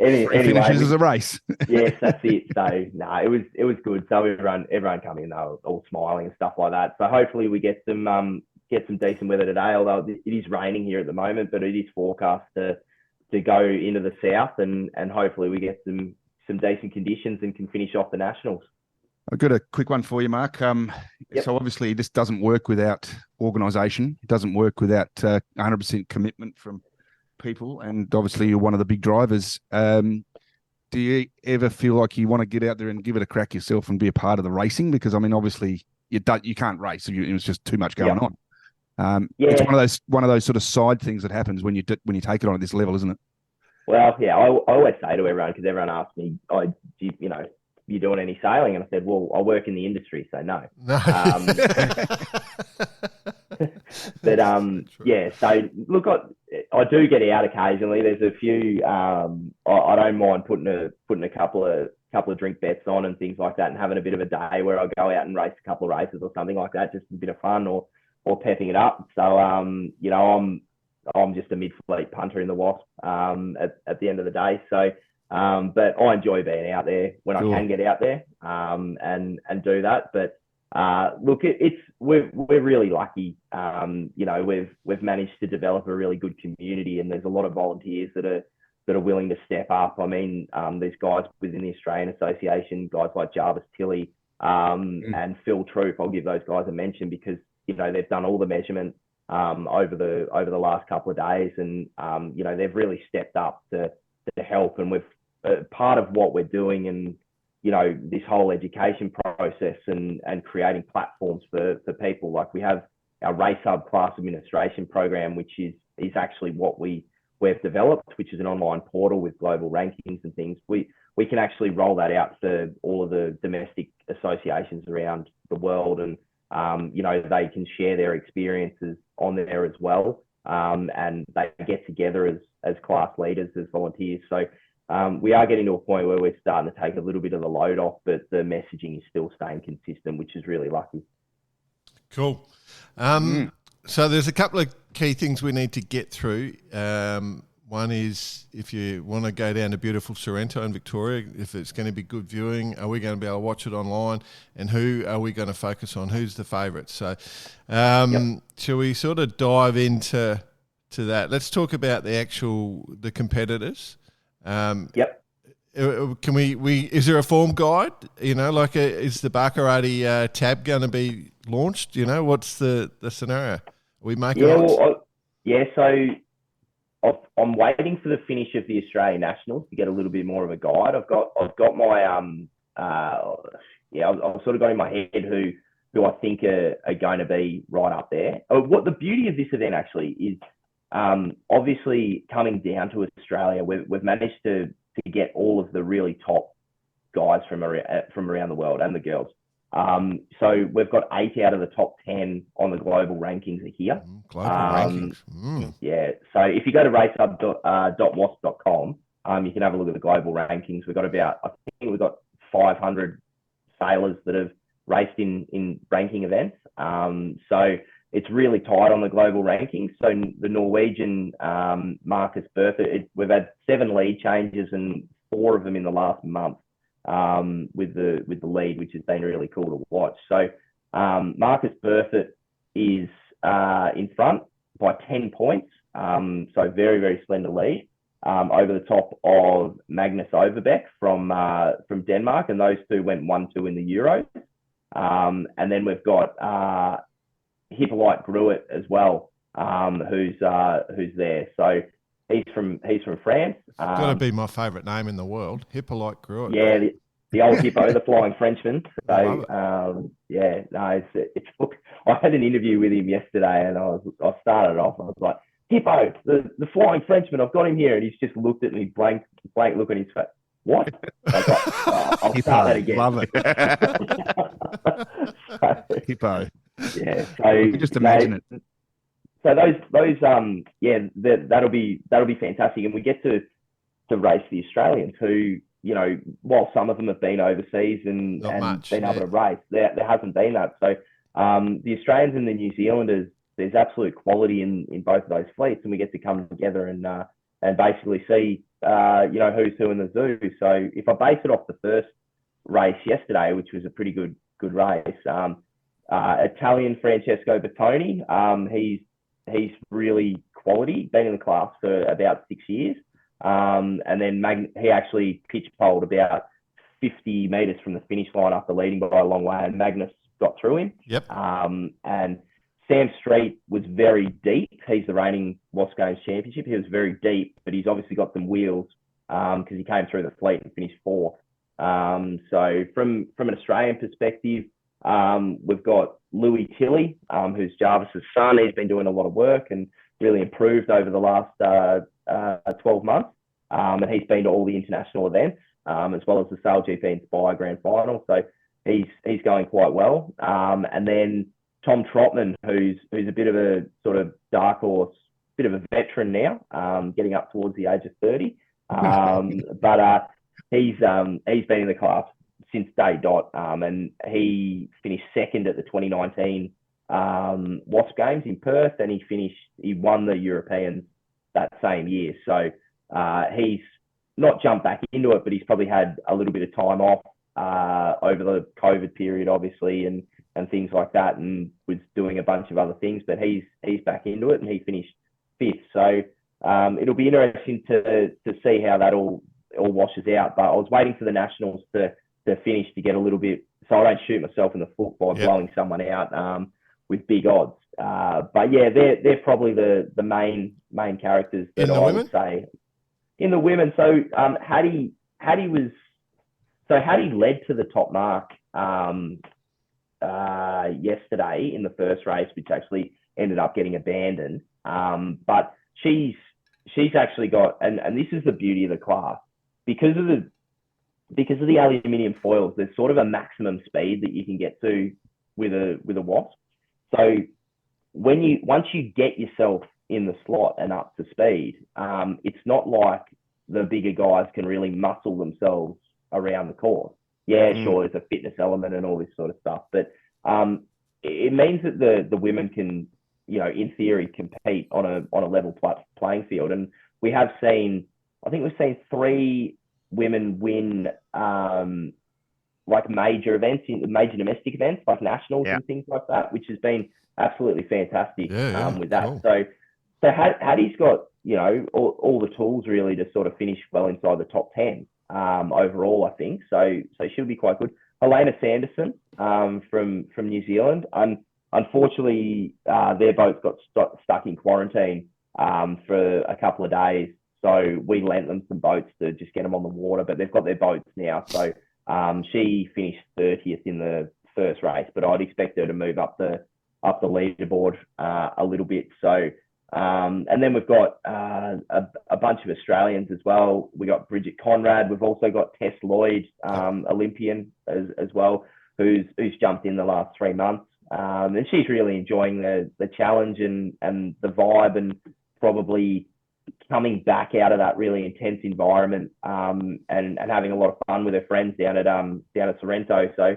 anyway, finishes as a race. Yes, that's it. So it was good. So everyone come in, they were all smiling and stuff like that. So hopefully we get some decent weather today. Although it is raining here at the moment, but it is forecast to go into the south, and hopefully we get some decent conditions and can finish off the nationals. I've got a quick one for you, Mark. So obviously this doesn't work without organisation. It doesn't work without 100% commitment from people. And obviously you're one of the big drivers. Do you ever feel like you want to get out there and give it a crack yourself and be a part of the racing? Because I mean, obviously you can't race. It was just too much going on. It's one of those sort of side things that happens when you take it on at this level, isn't it? Well, yeah, I always say to everyone, because everyone asks me, you doing any sailing? And I said, well, I work in the industry, so no. But yeah, so look, I do get out occasionally. There's a few. I don't mind putting a couple of drink bets on and things like that, and having a bit of a day where I go out and race a couple of races or something like that, just a bit of fun or pepping it up. So I'm just a mid-fleet punter in the Wasp at the end of the day. So, but I enjoy being out there when I can get out there and do that. But look, we're really lucky. We've managed to develop a really good community, and there's a lot of volunteers that are willing to step up. I mean, there's guys within the Australian Association, guys like Jarvis Tilley and Phil Troop. I'll give those guys a mention because they've done all the measurement over the last couple of days, and they've really stepped up to help. And we've part of what we're doing, and this whole education process and creating platforms for people. Like we have our Race Hub class administration program, which is actually what we've developed, which is an online portal with global rankings and things. We can actually roll that out to all of the domestic associations around the world, and they can share their experiences on there as well, and they get together as class leaders, as volunteers. So we are getting to a point where we're starting to take a little bit of the load off, but the messaging is still staying consistent, which is really lucky. Cool. So there's a couple of key things we need to get through. One is, if you want to go down to beautiful Sorrento in Victoria, if it's going to be good viewing, are we going to be able to watch it online? And who are we going to focus on? Who's the favourites? So shall we sort of dive into that? Let's talk about the competitors. Can we is there a form guide? Is the Baccarati tab going to be launched? What's the scenario? Are we making so I'm waiting for the finish of the Australian Nationals to get a little bit more of a guide. I've got my I've sort of got in my head who I think are going to be right up there. What the beauty of this event actually is, obviously coming down to Australia, we've managed to get all of the really top guys from around the world, and the girls. So we've got 8 out of the top 10 on the global rankings are here. Global rankings. Yeah. So if you go to racehub.wasp.com, you can have a look at the global rankings. We've got 500 sailors that have raced in ranking events. So it's really tight on the global rankings. So the Norwegian Marc Ablett, we've had 7 lead changes and 4 of them in the last month. With the lead, which has been really cool to watch. So Marcus Burford is in front by 10 points. So very, very slender lead over the top of Magnus Overbeck from Denmark, and those two went 1-2 in the Euros. And then we've got Hippolyte Gruet as well, who's there. So he's from France. Got to be my favourite name in the world, Hippolyte Gruet. Yeah, the old Hippo, the flying Frenchman. So it's look. I had an interview with him yesterday, and I started off. I was like, Hippo, the flying Frenchman. I've got him here, and he's just looked at me, blank look on his face. What? I was like, I'll start that again. Love it. Hippo. Yeah. So just imagine it. So that'll be fantastic, and we get to race the Australians who, while some of them have been overseas and been able to race, there hasn't been that. So the Australians and the New Zealanders, there's absolute quality in both of those fleets, and we get to come together and basically see who's who in the zoo. So if I base it off the first race yesterday, which was a pretty good race, Italian Francesco Bertoni, he's really quality, been in the class for about 6 years. And then he actually pitch poled about 50 metres from the finish line after leading by a long way. And Magnus got through him. Yep. And Sam Street was very deep. He's the reigning Waszp Games championship. He was very deep, but he's obviously got some wheels because he came through the fleet and finished fourth. So from an Australian perspective, we've got Louis Tilley, who's Jarvis's son. He's been doing a lot of work and really improved over the last 12 months. And he's been to all the international events, as well as the Sail GP Inspire Grand Final. So he's going quite well. And then Tom Trotman, who's a bit of a sort of dark horse, bit of a veteran now, getting up towards the age of 30. But he's been in the class since day dot, and he finished second at the 2019 Waszp Games in Perth, and he won the Europeans that same year. So he's not jumped back into it, but he's probably had a little bit of time off over the COVID period, obviously, and things like that, and was doing a bunch of other things. But he's back into it, and he finished fifth. So it'll be interesting to see how that all washes out. But I was waiting for the nationals to finish to get a little bit, so I don't shoot myself in the foot by blowing someone out with big odds. But yeah, they're probably the main characters that I would say in the women. So Hattie led to the top mark yesterday in the first race, which actually ended up getting abandoned. But she's actually got, and this is the beauty of the class, because of the aluminium foils, there's sort of a maximum speed that you can get to with a Waszp. So once you get yourself in the slot and up to speed, it's not like the bigger guys can really muscle themselves around the course. Yeah, sure, there's a fitness element and all this sort of stuff, but it means that the women can, in theory, compete on a level playing field. And we've seen 3 women win like major events, major domestic events like nationals and things like that, which has been absolutely fantastic with that. Cool. So Hattie's got all the tools really to sort of finish well inside the top 10 overall, I think. So she'll be quite good. Helena Sanderson from New Zealand. Unfortunately, their boats got stuck in quarantine for a couple of days. So we lent them some boats to just get them on the water, but they've got their boats now. So she finished 30th in the first race, but I'd expect her to move up the leaderboard a little bit. So and then we've got a bunch of Australians as well. We got Bridget Conrad. We've also got Tess Lloyd, Olympian as well, who's jumped in the last 3 months. And she's really enjoying the challenge and the vibe, and probably coming back out of that really intense environment and having a lot of fun with her friends down at Sorrento. So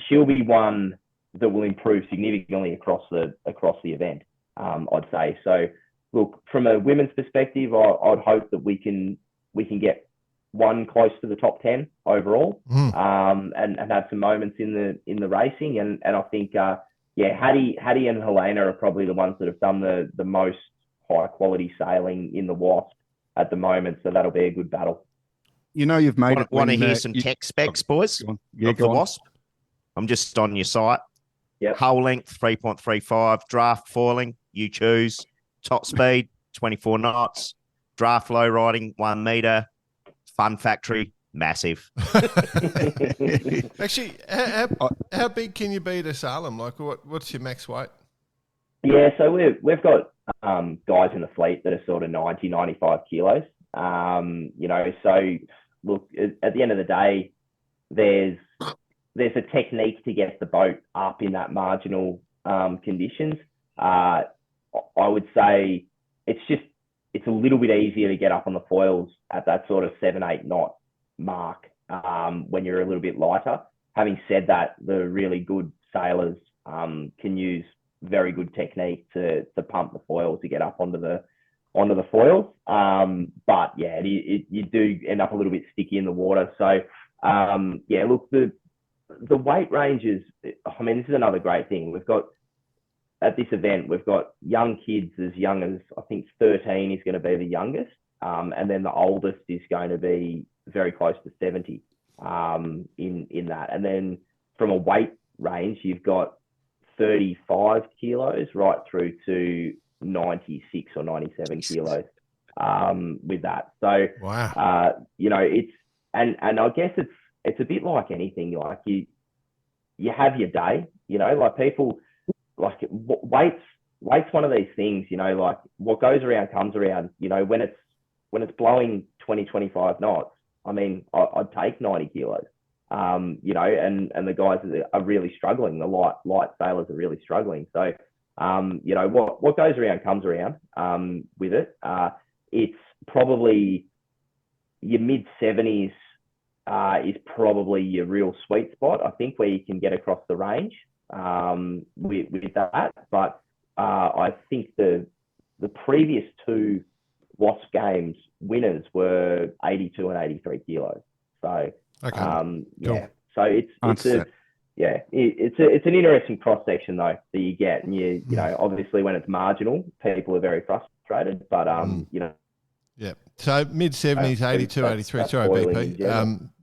she'll be one that will improve significantly across the event, I'd say. So look, from a women's perspective, I'd hope that we can get one close to the top 10 overall, and have some moments in the racing. And I think Hattie and Helena are probably the ones that have done the most high quality sailing in the Waszp at the moment. So that'll be a good battle. You've made it. Want to hear some tech specs, boys? Of the Waszp. I'm just on your site. Yep. Hull length 3.35, draft foiling, you choose. Top speed 24 knots, draft low riding 1 meter, fun factory massive. Actually, how big can you be to Salem? Like, what's your max weight? Yeah, so we've got guys in the fleet that are sort of 90, 95 kilos. So look, at the end of the day, there's a technique to get the boat up in that marginal conditions. I would say it's a little bit easier to get up on the foils at that sort of 7-8 knot mark when you're a little bit lighter. Having said that, the really good sailors can use very good technique to pump the foils to get up onto the foils. But yeah, you do end up a little bit sticky in the water. So look, the weight ranges, I mean, this is another great thing. We've got, at this event, we've got young kids as young as, I think 13 is going to be the youngest. And then the oldest is going to be very close to 70 in that. And then from a weight range, you've got 35 kilos right through to 96 or 97 kilos with that. So, wow. It's and I guess it's a bit like anything. Like you have your day. Like people, like weight's one of these things. Like what goes around comes around. When it's blowing 20, 25 knots, I mean, I'd take 90 kilos. And the guys are really struggling. The light sailors are really struggling. So, what goes around comes around with it. It's probably your mid 70s is probably your real sweet spot, I think, where you can get across the range with that. But I think the previous two Waszp Games winners were 82 and 83 kilos. So, Okay. Cool. So it's an interesting cross section though that you get, and obviously when it's marginal, people are very frustrated. But Yeah. So mid 70s, 82, 83. Sorry, BP.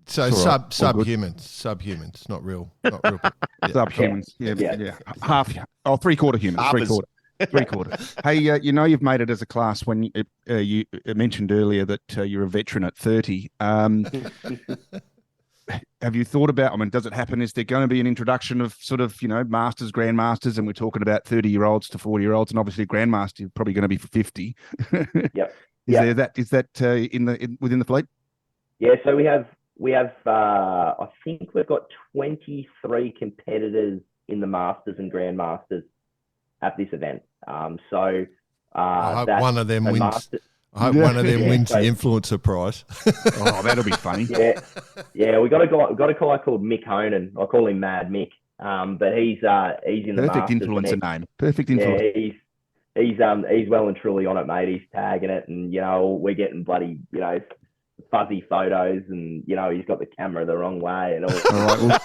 So subhumans, not real. Yeah. Subhumans. Yeah. Half. Oh, 3/4 humans. Half Three-quarter. Hey, you've made it as a class when you mentioned earlier that you're a veteran at 30. Have you thought about, does it happen? Is there going to be an introduction of sort of, masters, grandmasters, and we're talking about 30-year-olds to 40-year-olds, and obviously grandmaster you're probably going to be for 50. Yep. Is that within the fleet? Yeah, so we have I think we've got 23 competitors in the masters and grandmasters at this event. I hope one of them wins. I hope one of them wins the influencer prize. Oh, that'll be funny. Yeah. We got a guy called Mick Honan. I call him Mad Mick. But he's in the perfect influencer name. Perfect influencer. Yeah, he's well and truly on it, mate. He's tagging it, and we're getting bloody fuzzy photos, and he's got the camera the wrong way and all. All right, well,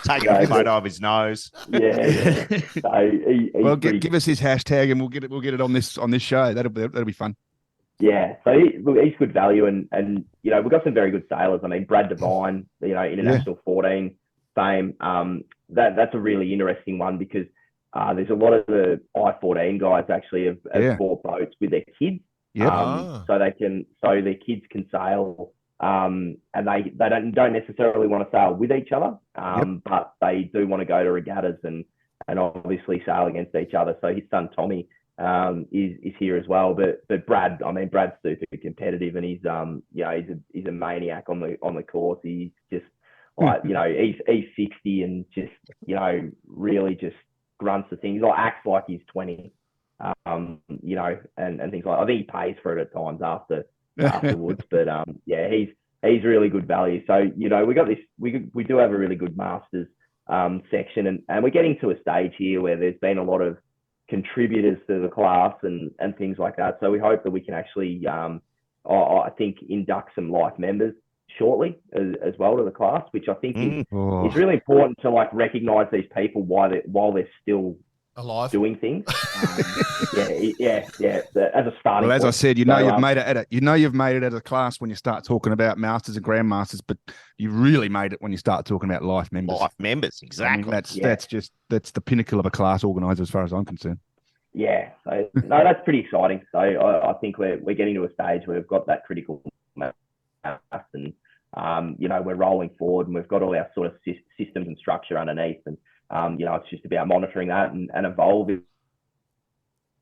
taking a photo of his nose. Yeah. So give us his hashtag, and we'll get it on this show. That'll be fun. Yeah, so he's good value, and we've got some very good sailors. I mean, Brad Devine, International 14 fame. That's a really interesting one because there's a lot of the I-14 guys actually have bought boats with their kids. Yeah. So their kids can sail, and they don't necessarily want to sail with each other, but they do want to go to regattas and obviously sail against each other. So his son Tommy is here as well. But Brad's super competitive, and he's a maniac on the course. He's just like he's 60 and just really just grunts the things. He acts like he's 20. And things like, I think he pays for it at times afterwards, but he's really good value. So we got this. We do have a really good masters section, and we're getting to a stage here where there's been a lot of contributors to the class and things like that. So we hope that we can actually, I think, induct some life members shortly as well to the class, which I think is really important to recognise these people while they're still alive doing things. As a starting. Well, as point. I said, you've made it you've made it as a class when you start talking about masters and grandmasters, but you really made it when you start talking about life members. Life members, exactly. That's the pinnacle of a class organizer, as far as I'm concerned. Yeah, so no, that's pretty exciting. So I think we're getting to a stage where we've got that critical mass, and we're rolling forward, and we've got all our sort of systems and structure underneath, and it's just about monitoring that and evolving.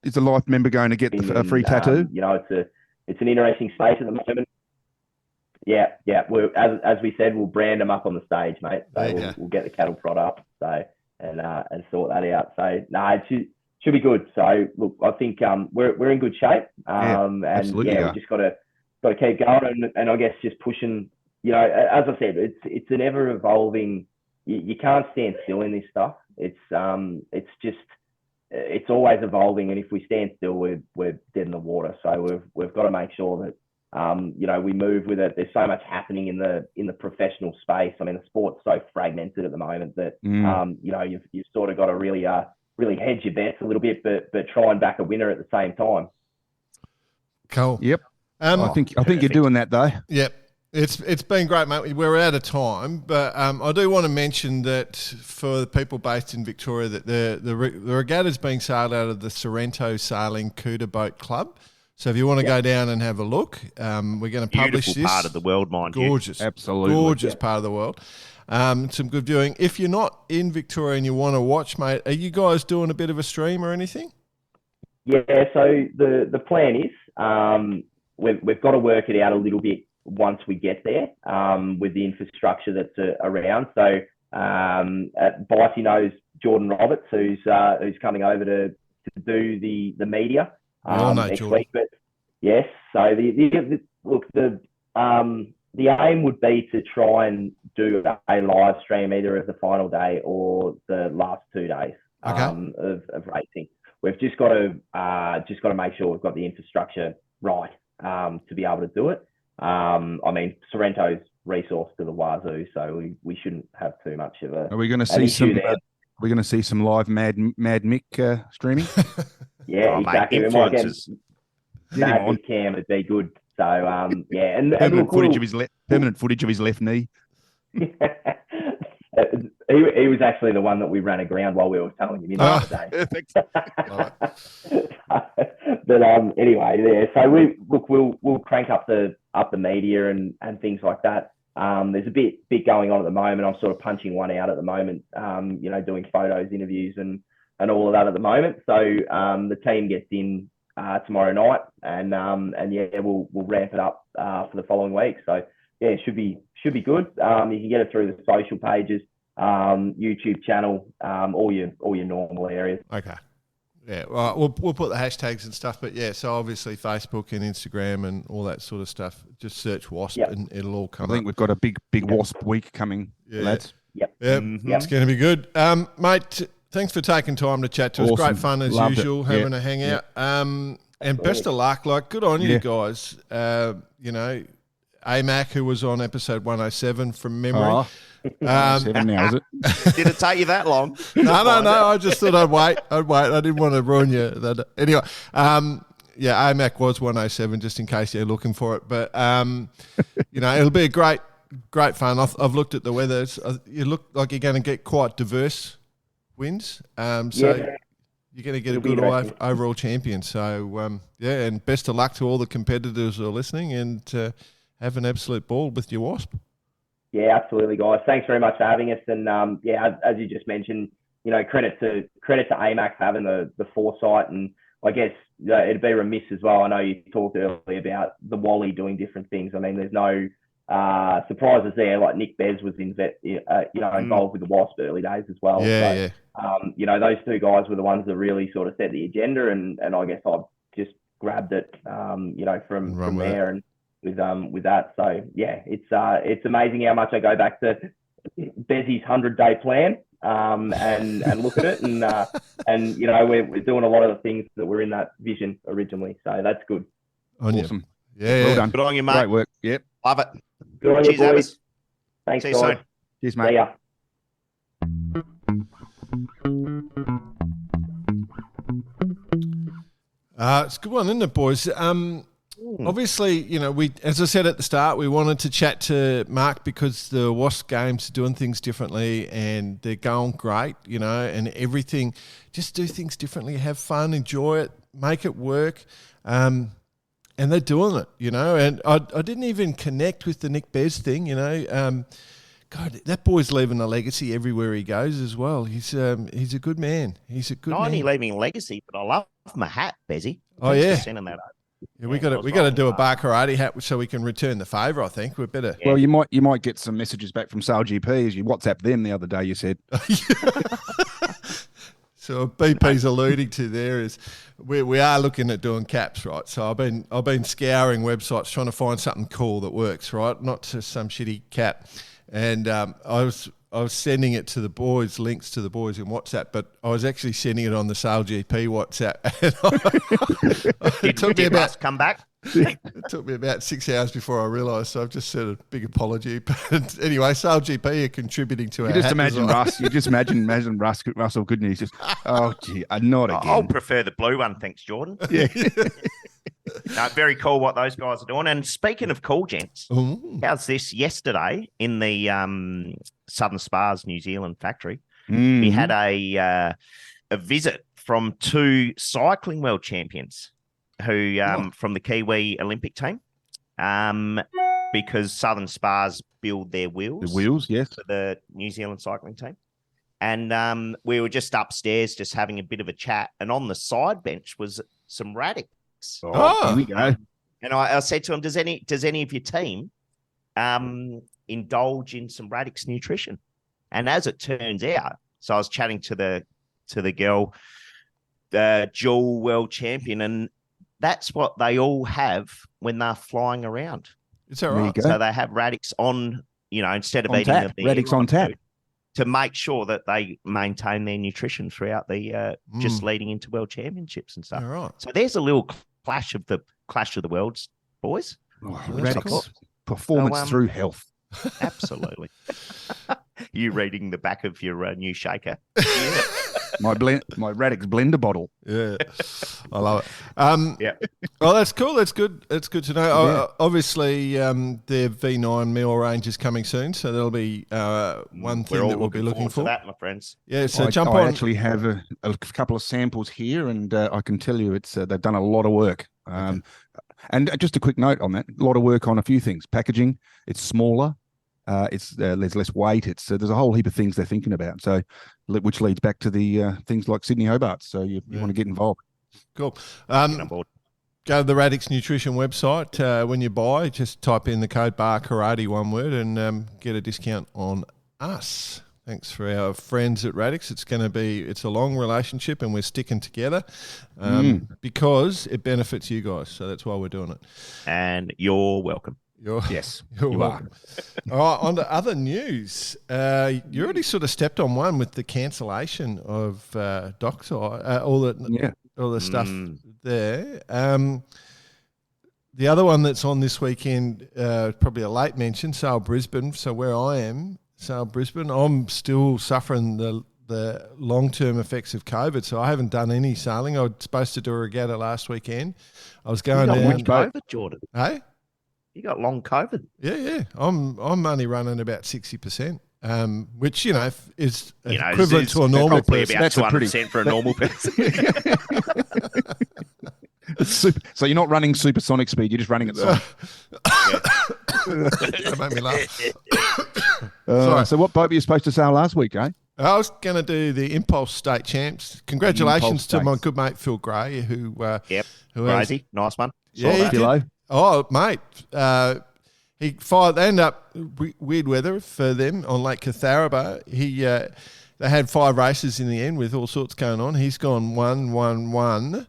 Is a life member going to get a free tattoo? It's an interesting space at the moment. Yeah. As we said, we'll brand them up on the stage, mate. So we'll get the cattle prod up, and sort that out. So it should be good. So look, I think we're in good shape. Absolutely. We just got to keep going, and I guess just pushing. As I said, it's an ever evolving. You can't stand still in this stuff. It's always evolving, and if we stand still, we're dead in the water. So we've got to make sure that we move with it. There's so much happening in the professional space. I mean, the sport's so fragmented at the moment that you've sort of got to really hedge your bets a little bit, but try and back a winner at the same time. Cool. Yep. I think you're doing that though. Yep. It's been great, mate. We're out of time, but I do want to mention that for the people based in Victoria, that the regatta is being sailed out of the Sorrento Sailing Cuda Boat Club. So if you want to go down and have a look, we're going to publish Beautiful this. part of the world, mind you. Gorgeous, Absolutely. gorgeous part of the world. Some good viewing. If you're not in Victoria and you want to watch, mate, are you guys doing a bit of a stream or anything? Yeah, so the plan is we've got to work it out a little bit once we get there with the infrastructure that's around. So Bitey knows Jordan Roberts, who's coming over to do the media next Jordan. week. But yes, so the aim would be to try and do a live stream either of the final day or the last 2 days of racing. We've just got to make sure we've got the infrastructure right to be able to do it. I mean, Sorrento's resource to the wazoo, so we shouldn't have too much of a. Are we going to see some? there. We're going to see some live Mad Mick streaming. Yeah, exactly. Mate, We might get influencers. Mad Cam would be good. So yeah, and Permanent look, footage of his permanent footage of his left knee. he was actually the one that we ran aground while we were towing him in the other day. Perfect. But anyway, so we'll crank up the media and things like that. There's a bit going on at the moment. I'm sort of punching one out at the moment. Doing photos, interviews, and all of that at the moment. So the team gets in tomorrow night, and we'll ramp it up for the following week. So yeah, it should be good. You can get it through the social pages, YouTube channel, all your normal areas. Okay. Yeah, well, we'll put the hashtags and stuff, but yeah, so obviously Facebook and Instagram and all that sort of stuff. Just search Wasp and it'll all come I think up. we've got a big Wasp week coming, lads. Yep. It's going to be good. Mate, thanks for taking time to chat to us. Awesome. Great fun as Loved it. usual, having a hangout. And best of luck. Like, good on you guys. AMAC, who was on episode 107 from memory. 7 now, is it? Did it take you that long? No. I just thought I'd wait. I didn't want to ruin you. Anyway, AMAC was 107 just in case you're looking for it. But, it'll be a great fun. I've looked at the weather. You look like you're going to get quite diverse wins. You're going to get a good overall champion. So, and best of luck to all the competitors who are listening and have an absolute ball with your Wasp. Yeah, absolutely, guys. Thanks very much for having us. And as you just mentioned, credit to AMAC for having the foresight. And I guess it'd be remiss as well. I know you talked earlier about the Wally doing different things. I mean, there's no surprises there. Like Nick Bez was involved with the Wasp early days as well. Those two guys were the ones that really sort of set the agenda. And I guess I've just grabbed it, from there and with that. So yeah, it's amazing how much I go back to Bezzy's 100-day plan and look at it and we're doing a lot of the things that were in that vision originally. So that's good. Awesome. Yeah. Well done. Good on you, mate. Great work. Yep. Love it. Good on Cheers, you, boys. Abbas. Thanks, See you guys. soon. Cheers, See mate. ya. It's a good one, isn't it, boys? Obviously, we, as I said at the start, we wanted to chat to Marc because the Waszp Games are doing things differently and they're going great, and everything. Just do things differently, have fun, enjoy it, make it work. And they're doing it, And I didn't even connect with the Nick Bez thing, God, that boy's leaving a legacy everywhere he goes as well. He's a good man. He's a good Not man. only leaving a legacy, but I love my hat, Bezzy. Oh, yeah. Sending that over. Yeah, we got to do a bar karate hat so we can return the favour. I think we better. Well, you might get some messages back from Sale GP as you WhatsApp them the other day. You said. So BP's alluding to there is we are looking at doing caps, right? So I've been scouring websites trying to find something cool that works, right? Not just some shitty cap. And I was sending it to the boys, links to the boys in WhatsApp, but I was actually sending it on the Sale GP WhatsApp. Did Russ come back? It took me about 6 hours before I realised, so I've just said a big apology. But anyway, Sale GP are contributing to our You just hat imagine design. Russ. You just imagine Russell Goodney. He's just, oh gee, not again. I'll prefer the blue one, thanks, Jordan. Yeah. No, very cool what those guys are doing. And speaking of cool, gents, Ooh. how's this? Yesterday in the Southern Spars New Zealand factory, we had a visit from 2 cycling world champions who from the Kiwi Olympic team, because Southern Spars build their wheels. The wheels, yes. For the New Zealand cycling team. And we were just upstairs, just having a bit of a chat. And on the side bench was some Radix. Here we go. And I said to him, does any of your team indulge in some Radix nutrition? And as it turns out, so I was chatting to the girl, the dual world champion, and that's what they all have when they're flying around. It's all right. So they have Radix on, instead of On eating tap. the Radix on tap. to make sure that they maintain their nutrition throughout the just leading into world championships and stuff. All right. So there's a little clash of the worlds, boys. Radix. Performance through health. Absolutely. You reading the back of your new shaker. My Radix blender bottle. Yeah, I love it. Yeah. Well, that's cool. That's good. That's good to know. Obviously, their V9 meal range is coming soon, so there'll be one thing that we'll be looking for. That, my friends. Yeah, so I jump on. I actually have a couple of samples here, and I can tell you they've done a lot of work. And just a quick note on that: a lot of work on a few things. Packaging, it's smaller. There's less weight. There's a whole heap of things they're thinking about. So, which leads back to the things like Sydney Hobart. So you want to get involved. Cool. On board. Go to the Radix Nutrition website. When you buy, just type in the code bar karate, one word, and get a discount on us. Thanks for our friends at Radix. It's a long relationship, and we're sticking together because it benefits you guys. So that's why we're doing it. And you're welcome. Yes, You're welcome. All right, on to other news. You already sort of stepped on one with the cancellation of Dockside, all the stuff there. The other one that's on this weekend, probably a late mention, Sail Brisbane. So where I am, Sail Brisbane, I'm still suffering the long-term effects of COVID, so I haven't done any sailing. I was supposed to do a regatta last weekend. I was going down. Long COVID, Jordan. Hey? You got long COVID. Yeah. I'm only running about 60%, which is equivalent to a normal person. About 200% for a normal person. So you're not running supersonic speed; you're just running at sonic. That made me laugh. Sorry. So what boat were you supposed to sail last week, eh? I was going to do the Impulse State Champs. Congratulations to my good mate Phil Gray, who crazy, nice one. Yeah, Philo. Oh, mate. He fired. They ended up weird weather for them on Lake Catharaba. They had 5 races in the end with all sorts going on. He's gone 1-1-1.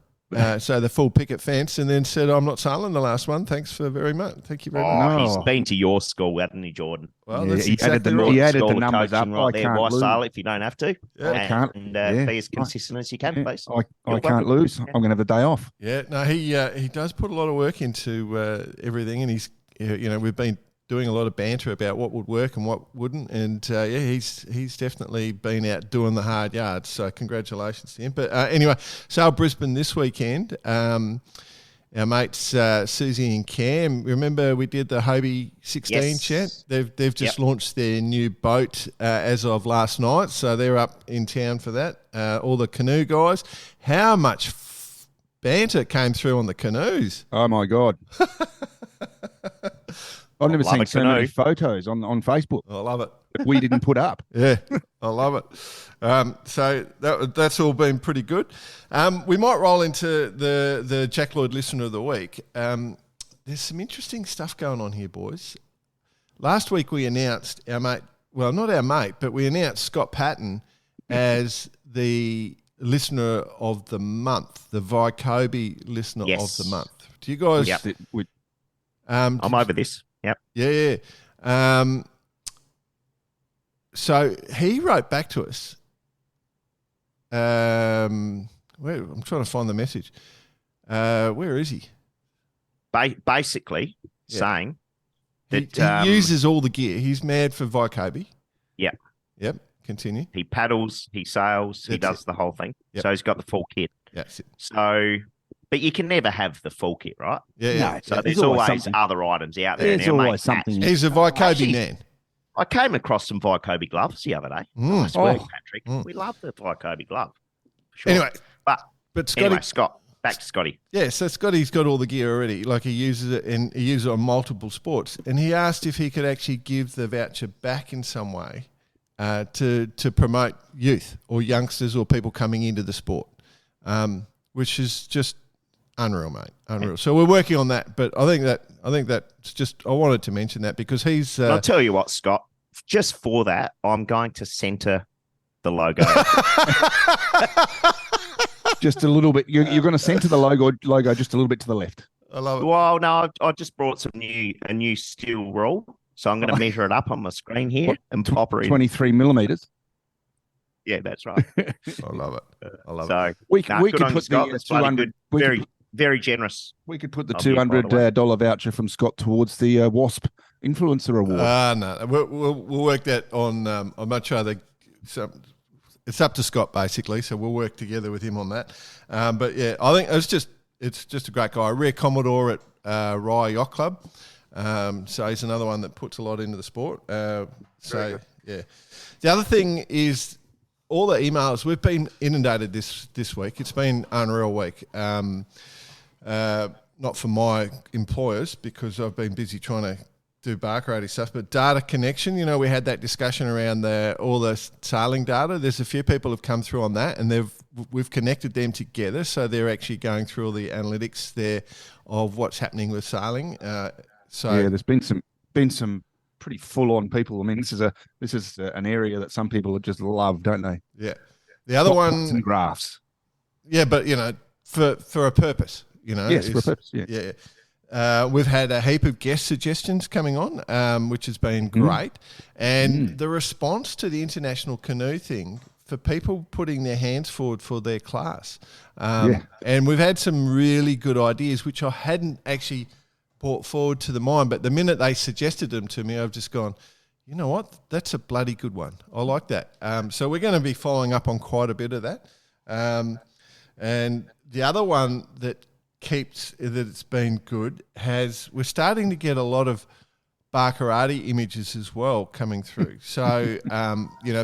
So the full picket fence, and then said, "I'm not sailing the last one. Thanks very much. Thank you very much." He's been to your school, hasn't he, Jordan? Well, Yeah, that's he exactly added the, right. he added the School of numbers up. coaching I right there. can't Why lose. sail if you don't have to? Yeah. I can't. And be as consistent as you can, please. I can't lose. I'm going to have the day off. Yeah, no, he does put a lot of work into everything, and he's we've been doing a lot of banter about what would work and what wouldn't, and he's definitely been out doing the hard yards. So congratulations to him. But anyway, Sail Brisbane this weekend. Our mates Susie and Cam. Remember we did the Hobie 16 chat? They've just launched their new boat as of last night, so they're up in town for that. All the canoe guys. How much banter came through on the canoes? Oh my God. I've never seen so many photos on Facebook. I love it. That we didn't put up. Yeah, I love it. So that's all been pretty good. We might roll into the Jack Lloyd Listener of the Week. There's some interesting stuff going on here, boys. Last week we announced our mate, well, not our mate, but we announced Scott Patton as the Listener of the Month, the Vycobi Listener of the Month. Do you guys... Yep. I'm over this. Yep. Yeah. So he wrote back to us. I'm trying to find the message. Where is he? Basically saying that he uses all the gear. He's mad for Vycobi. Yeah. Yep. Continue. He paddles, he sails, he does the whole thing. Yep. So he's got the full kit. That's it. So But you can never have the full kit, right? Yeah. No, So there's there's always always something. other items out there. There's now, mate. always something. He's a Vycobi Actually- man. I came across some Vycobi gloves the other day. Mm. Nice work, Oh. Patrick. Mm. We love the Vycobi glove. For sure. Anyway, but Scotty, anyway, Scott, back to Scotty. yeah, so Scotty's got all the gear already. Like he uses it on multiple sports. And he asked if he could actually give the voucher back in some way to promote youth or youngsters or people coming into the sport, which is just unreal, mate. Unreal. So we're working on that. But I think that's just, I wanted to mention that because he's. I'll tell you what, Scott. Just for that, I'm going to centre the logo. Just a little bit. You're going to center the logo just a little bit to the left. I love it. Well, no, I just brought a new steel rule, so I'm going to measure it up on my screen here What? and pop her in. 23 millimeters. Yeah, that's right. I love it. I love it. So We nah, could good on you, put Scott. the That's bloody 200. good. We Very, could, very generous. we could put the I'll be, by the way. $200 voucher from Scott towards the Wasp Influencer Award. No. We'll work that on. I'm not sure it's up to Scott basically, so we'll work together with him on that. But yeah, I think it's just a great guy. Rear Commodore at Rye Yacht Club. So he's another one that puts a lot into the sport. So yeah, the other thing is all the emails. We've been inundated this week. It's been unreal week. Not for my employers because I've been busy trying to do bar karate stuff, but data connection, we had that discussion around all the sailing data. There's a few people have come through on that and we've connected them together. So they're actually going through all the analytics there of what's happening with sailing. Yeah, there's been some pretty full on people. I mean, this is an area that some people just love, don't they? Yeah. The other Plots one, and graphs. yeah, but for a purpose, Yes, for a purpose. Yeah. Yeah. We've had a heap of guest suggestions coming on, which has been great. And the response to the International Canoe thing for people putting their hands forward for their class. And we've had some really good ideas, which I hadn't actually brought forward to the mind. But the minute they suggested them to me, I've just gone, you know what? That's a bloody good one. I like that. So we're going to be following up on quite a bit of that. And the other one that it's been good we're starting to get a lot of bar karate images as well coming through. So,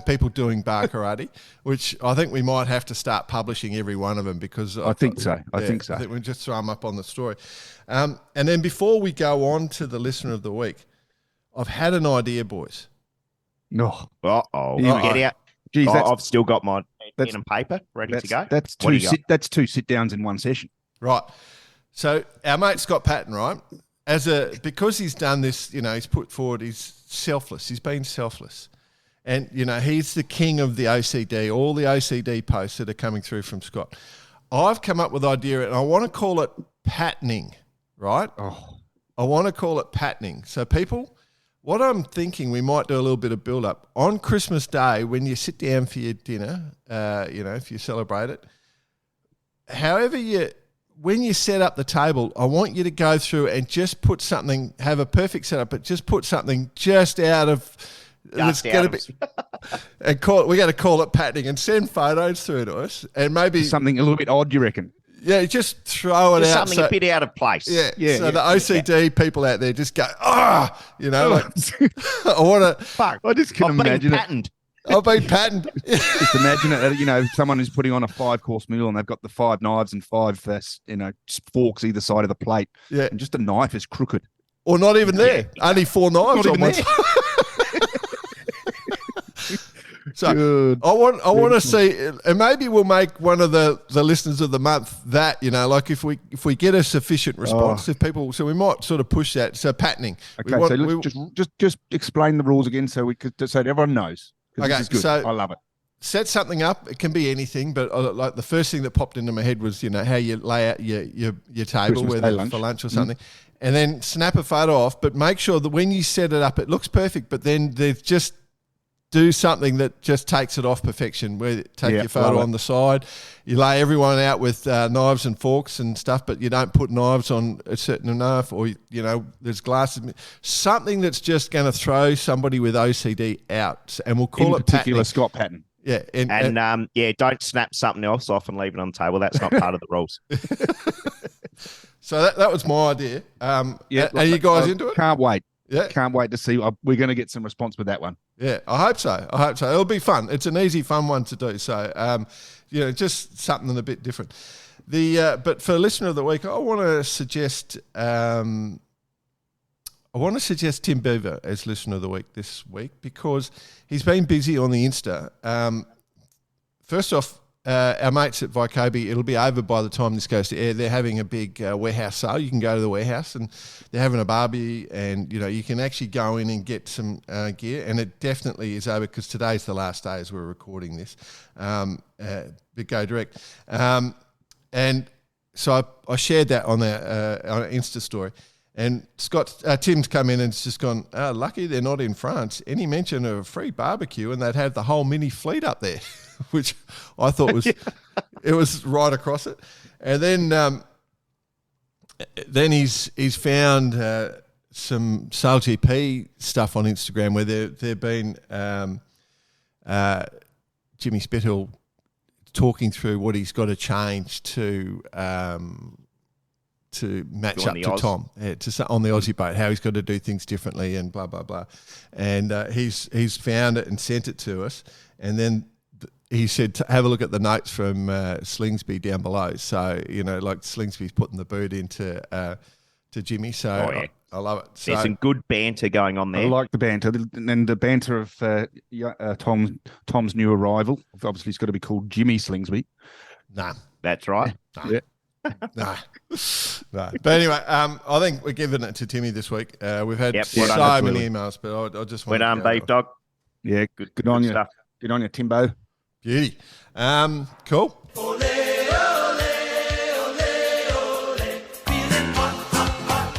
people doing bar karate, which I think we might have to start publishing every one of them because I think so. I think I think we'll just throw them up on the story. And then before we go on to the listener of the week, I've had an idea, boys. No. Uh-oh. Yeah. Get out. Geez, I've still got my pen that's- and paper ready to go. That's What do two you got? that's two sit downs in one session. Right. So our mate Scott Patton, right, because he's done this, he's put forward, he's selfless. He's been selfless. And, he's the king of the OCD, all the OCD posts that are coming through from Scott. I've come up with an idea, and I want to call it patterning, right? Oh, I want to call it patterning. So people, what I'm thinking, we might do a little bit of build-up. On Christmas Day, when you sit down for your dinner, if you celebrate it, when you set up the table, I want you to go through and just put something, have a perfect setup, but just put something just out of, Just it's going out to be, and we got to call it patterning and send photos through to us, and maybe something a little bit odd, you reckon? yeah, just throw it Just out. something a bit out of place. Yeah. Yeah, The OCD people out there just go, I want to. Fuck. I just can I've been imagine it. patterned. I've been patterned. Just imagine it. Someone who's putting on a 5-course meal and they've got the 5 knives and 5, forks either side of the plate. Yeah. And just a knife is crooked. Or not even there. Only 4 knives Not on even one there. side. So Good. I want to see, and maybe we'll make one of the listeners of the month that, like if we get a sufficient response, if people, so we might sort of push that. So patterning. Okay, so let's just explain the rules again so that everyone knows. 'Cause Okay, this is good. so- I love it. set something up. It can be anything, but like the first thing that popped into my head was, how you lay out your table, Christmas whether Day lunch. for lunch or something, and then snap a photo off. But make sure that when you set it up, it looks perfect. But then there's just do something that just takes it off perfection. Where take your photo on the side, you lay everyone out with knives and forks and stuff, but you don't put knives on a certain enough, or there's glasses. Something that's just going to throw somebody with OCD out, and we'll call In it particular, patterning. Scott Patton. Yeah, And don't snap something else off and leave it on the table. That's not part of the rules. So that was my idea. Are you guys into it? Can't wait. Yeah. Can't wait to see. We're going to get some response with that one. Yeah, I hope so. It'll be fun. It's an easy, fun one to do. So, just something a bit different. But for listener of the week, I want to suggest Tim Beaver as listener of the week this week because he's been busy on the Insta. First off, our mates at Vycobi, it'll be over by the time this goes to air. They're having a big warehouse sale. You can go to the warehouse and they're having a barbie and, you can actually go in and get some gear. And it definitely is over because today's the last day as we're recording this. But go direct. And so I shared that on our Insta story. And Tim's come in and it's just gone, lucky they're not in France. Any mention of a free barbecue and they'd have the whole mini fleet up there, which I thought was, it was right across it. And then he's found some SailGP stuff on Instagram where there've been Jimmy Spithill talking through what he's got to change to match up to Tom, on the Aussie boat, how he's got to do things differently and blah, blah, blah. And he's found it and sent it to us. And then he said, have a look at the notes from Slingsby down below. So, like Slingsby's putting the boot into to Jimmy. So I love it. So, there's some good banter going on there. I like the banter. And the banter of Tom's new arrival. Obviously, it's got to be called Jimmy Slingsby. Nah. That's right. Nah. Yeah. No. But anyway, I think we're giving it to Timmy this week. We've had so many emails, but I just want to go. Beef Dog. Yeah, good on you. Stuff. Good on you, Timbo. Beauty. Cool.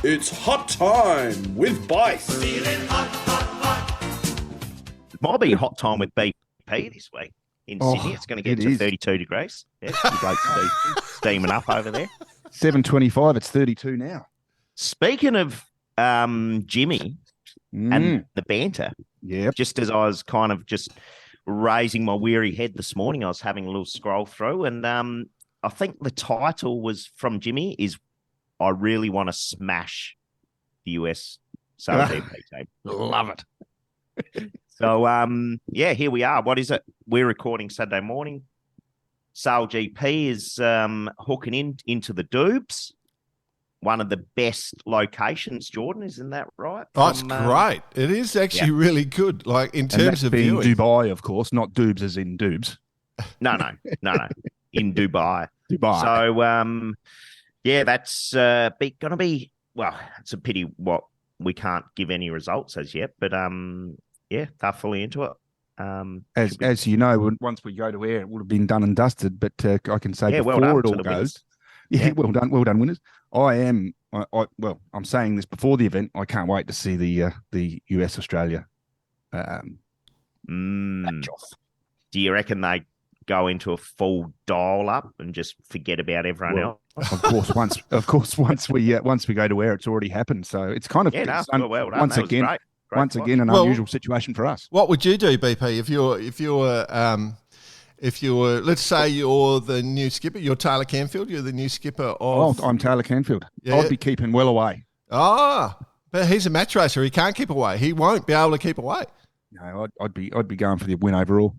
It's hot time with Bice. It might be hot time with BP this week. In Sydney, it's going to get to 32 degrees. Yeah, you blokes steaming up over there. 7:25, it's 32 now. Speaking of Jimmy and the banter, just as I was kind of just raising my weary head this morning, I was having a little scroll through, and I think the title was from Jimmy is I really want to smash the US SailGP team. Love it. So, here we are. What is it? We're recording Saturday morning. SailGP is hooking into the Doobs, one of the best locations, Jordan, isn't that right? Oh, it's great. It is actually really good, like in terms of being viewing. Dubai, of course, not Doobs as in Doobs. No. In Dubai. Dubai. So, that's going to be, well, it's a pity what we can't give any results as yet, but they're fully into it. As you know, once we go to air, it would have been done and dusted. But I can say before it all goes, well done, winners. I'm saying this before the event. I can't wait to see the US Australia match off. Do you reckon they go into a full dial up and just forget about everyone else? Of course, once we go to air, it's already happened. So it's kind of once again. Great once again, an unusual situation for us. What would you do, BP, if you were, let's say you're the new skipper, you're Taylor Canfield, you're the new skipper of... I'm Taylor Canfield. Yeah. I'd be keeping well away. But he's a match racer. He can't keep away. He won't be able to keep away. No, I'd be going for the win overall.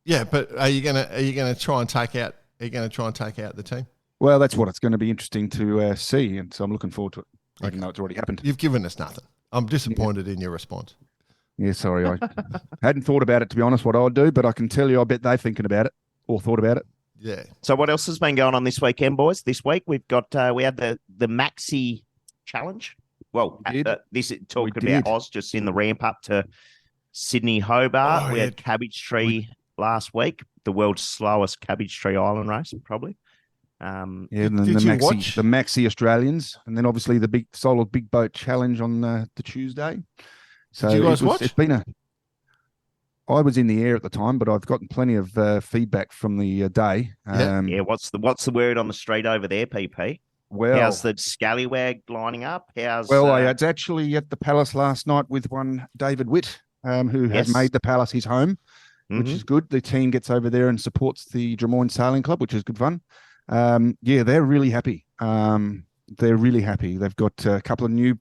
Yeah, but are you gonna try and take out the team? Well, that's what it's going to be interesting to see, and so I'm looking forward to it, even though it's already happened. You've given us nothing. I'm disappointed in your response. Yeah, sorry. I hadn't thought about it, to be honest, what I'd do, but I can tell you I bet they're thinking about it or thought about it. Yeah. So what else has been going on this weekend, boys? This week we've got we had the Maxi Challenge. Well, this is talking about Oz just in the ramp up to Sydney Hobart. We had Cabbage Tree last week, the world's slowest Cabbage Tree Island race, probably. And then the Maxi Australians, and then obviously the big boat challenge on the Tuesday. So did you guys watch? I was in the air at the time, but I've gotten plenty of feedback from the day. What's the word on the street over there, PP? Well, how's the scallywag lining up? I was actually at the Palace last night with one David Witt, who has made the Palace his home, which is good. The team gets over there and supports the Drummoyne Sailing Club, which is good fun. They're really happy. They're really happy. They've got a couple of new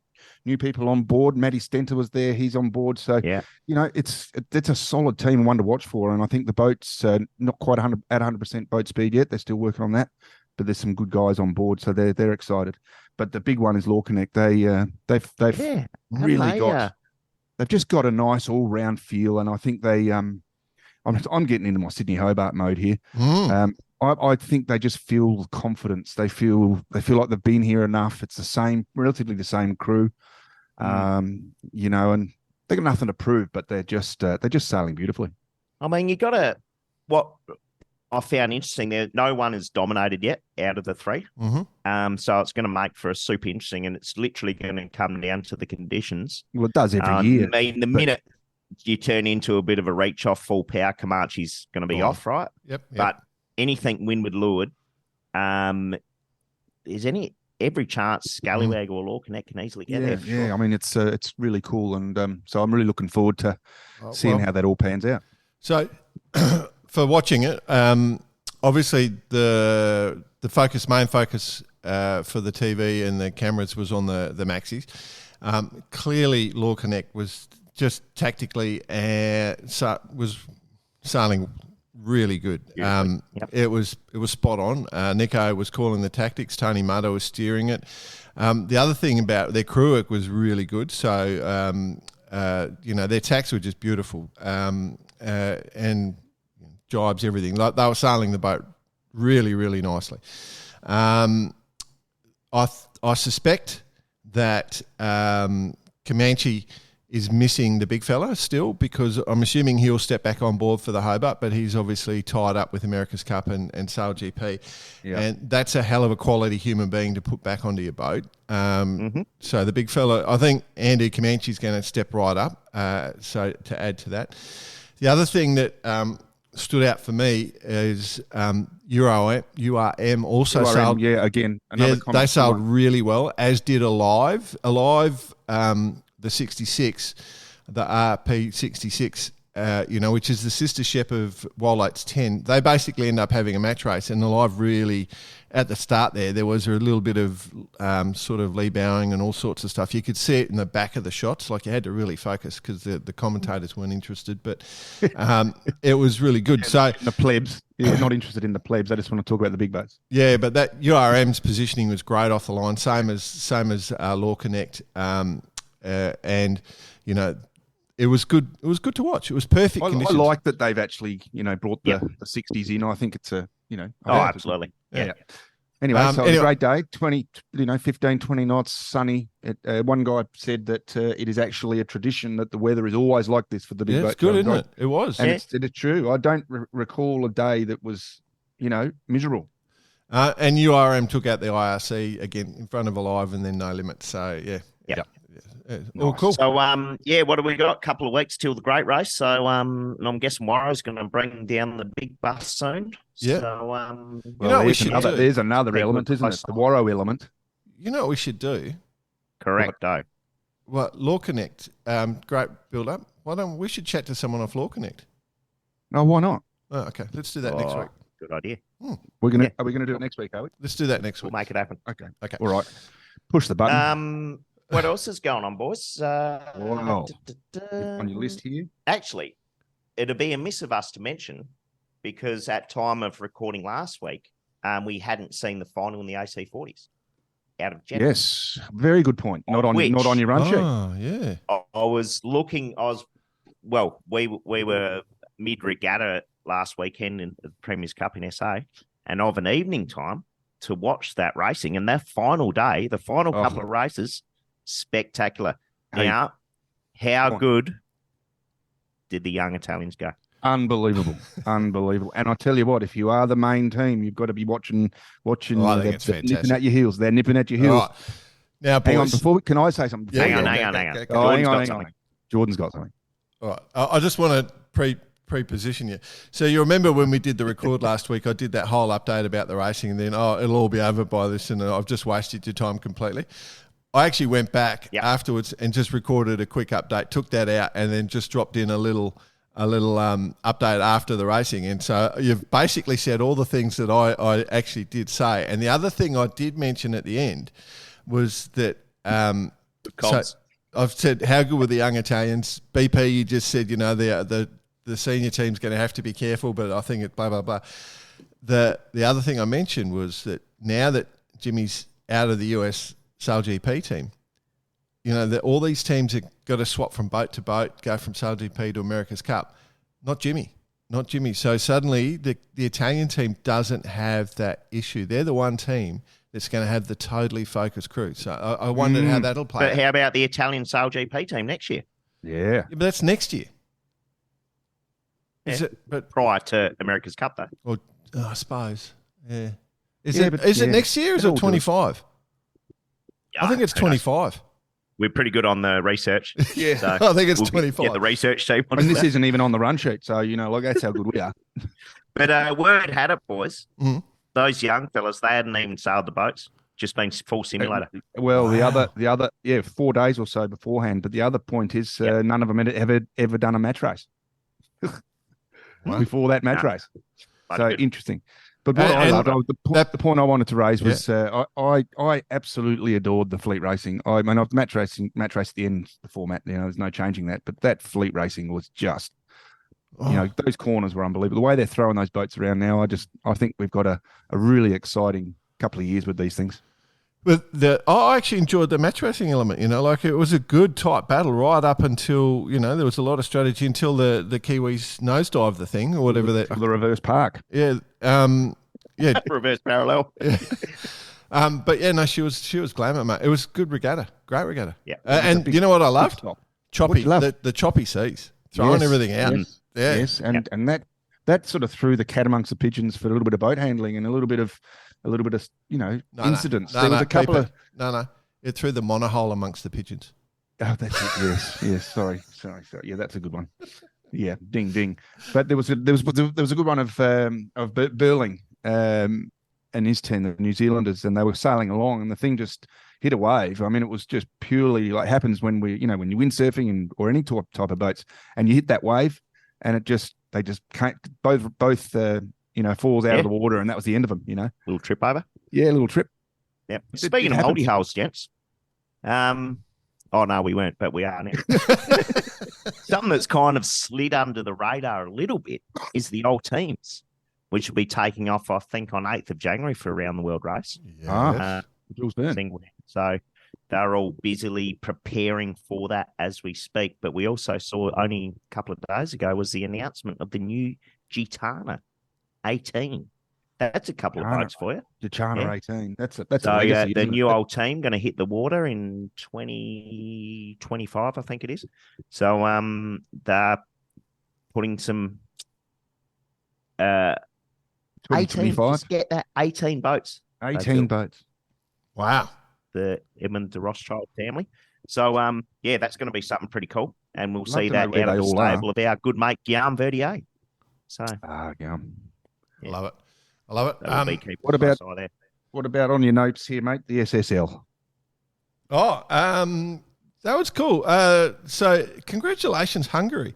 people on board. Matty Stenter was there; he's on board. So it's a solid team, one to watch for. And I think the boat's not quite at 100% boat speed yet. They're still working on that, but there's some good guys on board, so they're excited. But the big one is Law Connect. They've really got. They've just got a nice all round feel, and I think they. I'm getting into my Sydney Hobart mode here. I think they just feel confidence. They feel like they've been here enough. It's relatively the same crew, and they've got nothing to prove, but they're just sailing beautifully. I mean, what I found interesting there, no one has dominated yet out of the three. So it's going to make for a super interesting, and it's literally going to come down to the conditions. Well, it does every year. I mean, the minute you turn into a bit of a reach off full power, Comanche's going to be off, right? Yep. But anything windward leeward, there's every chance Scallywag or Law Connect can easily get there. Yeah, I mean, it's really cool, and so I'm really looking forward to seeing how that all pans out. So, for watching it, obviously the main focus for the TV and the cameras was on the Maxis. Clearly, Law Connect was just tactically was sailing really good. It was spot on. Nico was calling the tactics. Tony Mudder was steering it. The other thing about their crew work was really good. So their tacks were just beautiful, and jibes, everything. Like they were sailing the boat really, really nicely. I suspect that Comanche is missing the big fella still, because I'm assuming he'll step back on board for the Hobart, but he's obviously tied up with America's Cup and Sail GP. Yeah. And that's a hell of a quality human being to put back onto your boat. So the big fella, I think Andy Comanche's going to step right up. So to add to that. The other thing that stood out for me is URM also sailed. Yeah, again, they sailed really well, as did Alive. The 66, the RP 66, which is the sister ship of Wildlight's 10. They basically end up having a match race, and Alive really, at the start there was a little bit of sort of lee bowing and all sorts of stuff. You could see it in the back of the shots, like you had to really focus because the commentators weren't interested, but it was really good. So the plebs, not interested in the plebs. They just want to talk about the big boats. Yeah, but that URM's positioning was great off the line, same as Law Connect. And it was good. It was good to watch. It was perfect conditions. I like that they've actually brought the 60s in. I think it's absolutely. Yeah. Anyway, it was a great day. 15, 20 knots, sunny. One guy said that it is actually a tradition that the weather is always like this for the big boat. It's good, isn't it? It was. And it's true. I don't recall a day that was, miserable. And URM took out the IRC again in front of Alive and then No Limit. So, yeah. All cool. So, what do we got? A couple of weeks till the great race. So, and I'm guessing Warro's going to bring down the big bus soon. Yeah. So, there's another element, isn't it? The Warro element. You know what we should do? Correcto. Well, Law Connect, great build up. We should chat to someone off Law Connect? No, why not? Oh, okay. Let's do that next week. Good idea. Are we going to do it next week? Are we? Let's do that next week. We'll make it happen. Okay. All right. Push the button. What else is going on, boys? Wow. On your list here? Actually, it'd be amiss of us to mention, because at time of recording last week, we hadn't seen the final in the AC40s out of Jeddah. Yes, very good point. Not on your run sheet. Oh, yeah. I was looking. We were mid regatta last weekend in the Premier's Cup in SA, and of an evening time to watch that racing, and that final day, the final couple of races. Spectacular. Now, how good did the young Italians go? Unbelievable. And I tell you what, if you are the main team, you've got to be watching. I think it's fantastic. Nipping at your heels. They're nipping at your heels. Right. Now, boys, hang on. Can I say something? Hang on. Hang on. Jordan's got something. All right. I just want to pre-position you. So you remember when we did the record last week, I did that whole update about the racing, and then, it'll all be over by this, and I've just wasted your time completely. I actually went back afterwards and just recorded a quick update, took that out, and then just dropped in a little update after the racing, and so you've basically said all the things that I actually did say. And the other thing I did mention at the end was that so I've said how good were the young Italians. BP, you just said the senior team's going to have to be careful, but I think it blah blah blah. The other thing I mentioned was that now that Jimmy's out of the US Sail GP team, that all these teams have got to swap from boat to boat, go from Sail GP to America's Cup. Not Jimmy. So suddenly the Italian team doesn't have that issue. They're the one team that's going to have the totally focused crew. So I wondered how that'll play. But how about the Italian Sail GP team next year? Yeah. But that's next year. Is Yeah. it? But Prior to America's Cup, though. or I suppose. Yeah. Is Yeah, it? but- Is it yeah. next year? Or is It'll it do it. 25? I think it's who knows? 25. We're pretty good on the research. Yeah, So I think it's we'll 25. Get the research team on And this that. isn't even on the run sheet, so that's how good we are. But word had it, boys. Mhm. Those young fellas, they hadn't even sailed the boats. Just been full simulator. Well, Wow. the other, 4 days or so beforehand. But the other point is, Yep. none of them had ever done a match race before that match No. race. But So good. interesting. But what I And loved, the point I wanted to raise was, Yeah. I absolutely adored the fleet racing. I mean, I've match race at the end, the format. There's no changing that. But that fleet racing was just, Oh. those corners were unbelievable. The way they're throwing those boats around now, I think we've got a really exciting couple of years with these things. But I actually enjoyed the match racing element. Like it was a good tight battle right up until there was a lot of strategy until the Kiwis nosedived the thing or whatever that. The reverse park. Yeah, yeah. Reverse parallel. But yeah, no, she was glamour, mate. It was good regatta, great regatta. Yeah. And you know what I loved? Top. Choppy, What'd you love? the choppy seas, throwing Yes, everything out. yes, Yeah. Yes, and that sort of threw the cat amongst the pigeons for a little bit of boat handling and a little bit of incidents. There was a couple of No. It threw the monohull amongst the pigeons. oh, that's it. Yes. Sorry. Yeah, that's a good one. Yeah, ding ding. But there was a good one of Burling and his team, the New Zealanders, and they were sailing along, and the thing just hit a wave. I mean, it was just purely like happens when when you windsurfing or any type of boats, and you hit that wave, and they just can't both falls out of the water, and that was the end of them. Little trip over. Yeah, a little trip. Yep. It Speaking of happens. multi-hulls, gents. Oh, no, we weren't, but we are now. Something that's kind of slid under the radar a little bit is the old teams, which will be taking off, I think, on 8th of January for Around the World race. Ah. Jules Verne. So they're all busily preparing for that as we speak. But we also saw only a couple of days ago was the announcement of the new Gitana 18. That's a couple of boats for you. The China Yeah. 18. That's a So legacy, the isn't new it? old team going to hit the water in 2025, I think it is. So they're putting some 18, 2025. just get that 18 boats. 18 boats. Wow. The Edmund de Rothschild family. So that's going to be something pretty cool. And we'll Love see to know that where out of they the all are. stable of our good mate Guillaume Verdier. So Yeah. Yeah. I love it. that will be keeping what a close about- eye there. What about on your notes here, mate? The SSL. That was cool. So congratulations, Hungary.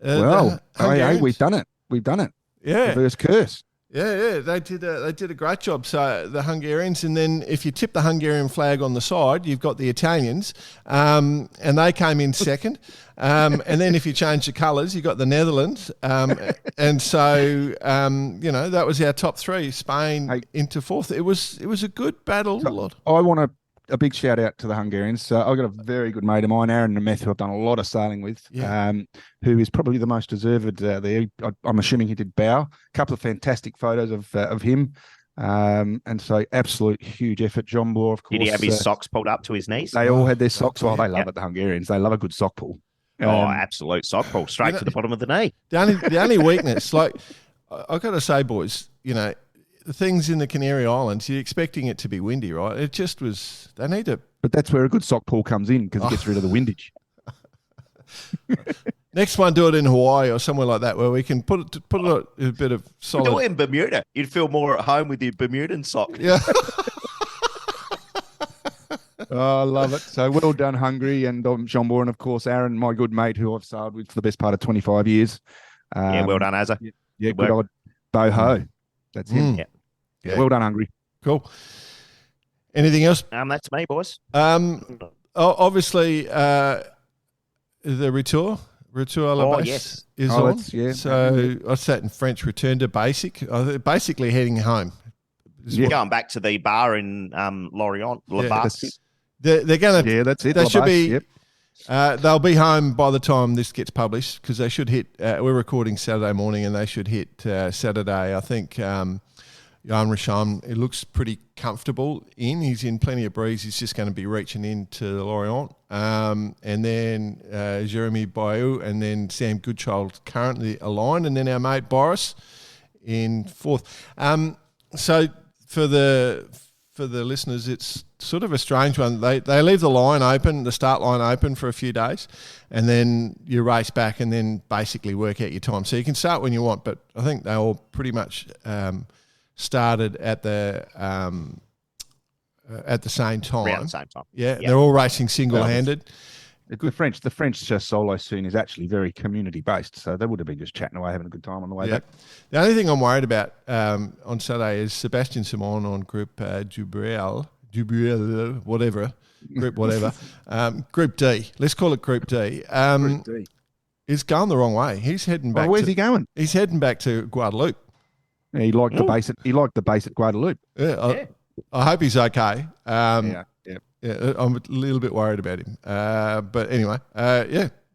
Well, the hey, Hungarians. we've done it. We've done it. Yeah. Reverse curse. Yeah, they did a great job. So the Hungarians, and then if you tip the Hungarian flag on the side, you've got the Italians, and they came in second. And then if you change the colours, you got the Netherlands, and so that was our top three. Spain into fourth. It was a good battle, Lord. I want a big shout out to the Hungarians. I've got a very good mate of mine, Aaron Nemeth, who I've done a lot of sailing with, who is probably the most deserved there. I'm assuming he did bow. A couple of fantastic photos of him. And so absolute huge effort. John Bloor, of course. Did he have his socks pulled up to his knees? They all had their socks. Well, they love Yep. it, the Hungarians. They love a good sock pull. Absolute sock pull, straight to the bottom of the knee. The only weakness, like I got to say, boys, the things in the Canary Islands, you're expecting it to be windy, right? It just was. They need to. But that's where a good sock pull comes in because it gets rid of the windage. Next one, do it in Hawaii or somewhere like that, where we can put it a bit of solid. Do it in Bermuda. You'd feel more at home with your Bermudan sock. Yeah. Oh, I love it. So well done, Hungary. And I'm Sean Moore, and of course, Aaron, my good mate, who I've sailed with for the best part of 25 years. Well done, Azza. Yeah, good old Boho. That's him. Yeah. Well done, Hungary. Cool. Anything else? That's me, boys. Obviously, the Retour à la base is on. So what's that in French? Return to basic. Basically heading home. Going back to the bar in Lorient, La Bas. They're going to. Yeah, that's it. They should be. They'll be home by the time this gets published because they should hit. We're recording Saturday morning, and they should hit Saturday. I think Jan Richam, it looks pretty comfortable in. He's in plenty of breeze. He's just going to be reaching into Lorient. And then Jeremy Bayou and then Sam Goodchild currently aligned. And then our mate Boris in fourth. So for the listeners, it's sort of a strange one. They leave the line open, the start line open for a few days, and then you race back and then basically work out your time. So you can start when you want, but I think they all pretty much started at the same time. Around the same time. Yeah, they're all racing single-handed. The French solo scene is actually very community based, so they would have been just chatting away, having a good time on the way back. The only thing I'm worried about on Saturday is Sebastian Simon on Group Dubreuil, whatever, Group whatever, Group D. Let's call it Group D. Group D. Is going the wrong way. He's heading back. Where's he going? He's heading back to Guadeloupe. Yeah, he liked the base. He liked the base at Guadeloupe. I hope he's okay. Yeah, I'm a little bit worried about him. But anyway,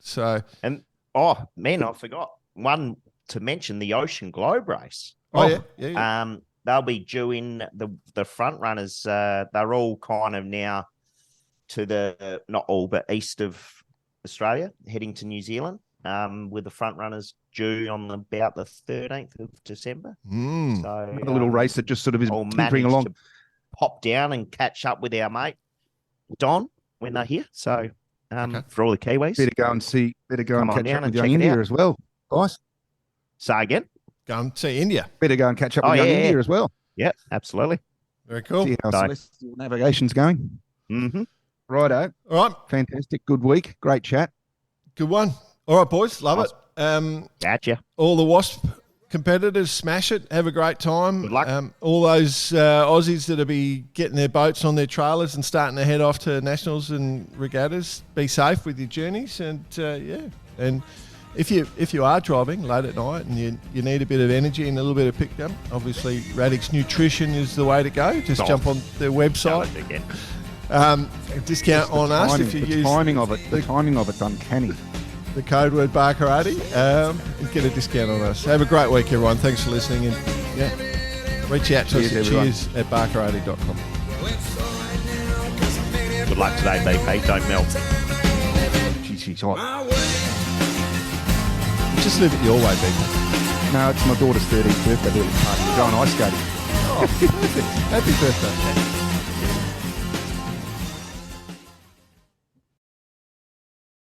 So I forgot one to mention: the Ocean Globe race. Yeah. They'll be due in the front runners. They're all kind of now to the not all, but east of Australia, heading to New Zealand. With the front runners due on about the 13th of December. So another little race that just sort of is tinkering along. To pop down and catch up with our mate Don when they're here. So for all the Kiwis, better go and catch up with young India as well, guys. Say again. Go and see India. Better go and catch up with young India as well. Yeah, absolutely. Very cool. See how celestial navigation's going. Mm-hmm. Righto. All right. Fantastic. Good week. Great chat. Good one. All right, boys. Love it. Gotcha. All the Wasp competitors, smash it. Have a great time. Good luck. All those Aussies that'll be getting their boats on their trailers and starting to head off to nationals and regattas, be safe with your journeys. And, And if you are driving late at night and you need a bit of energy and a little bit of pick-up, obviously Radix Nutrition is the way to go. Just jump on their website. Discount on us if you use... The timing of it's uncanny. The code word Bar Karate, get a discount on us. Have a great week, everyone. Thanks for listening. And reach out to us at cheers@barkarate.com. Good luck today, BP. Don't melt. She's hot. Just live it your way, people. No, it's my daughter's 13th birthday. We're going ice skating. Oh, perfect. Happy birthday.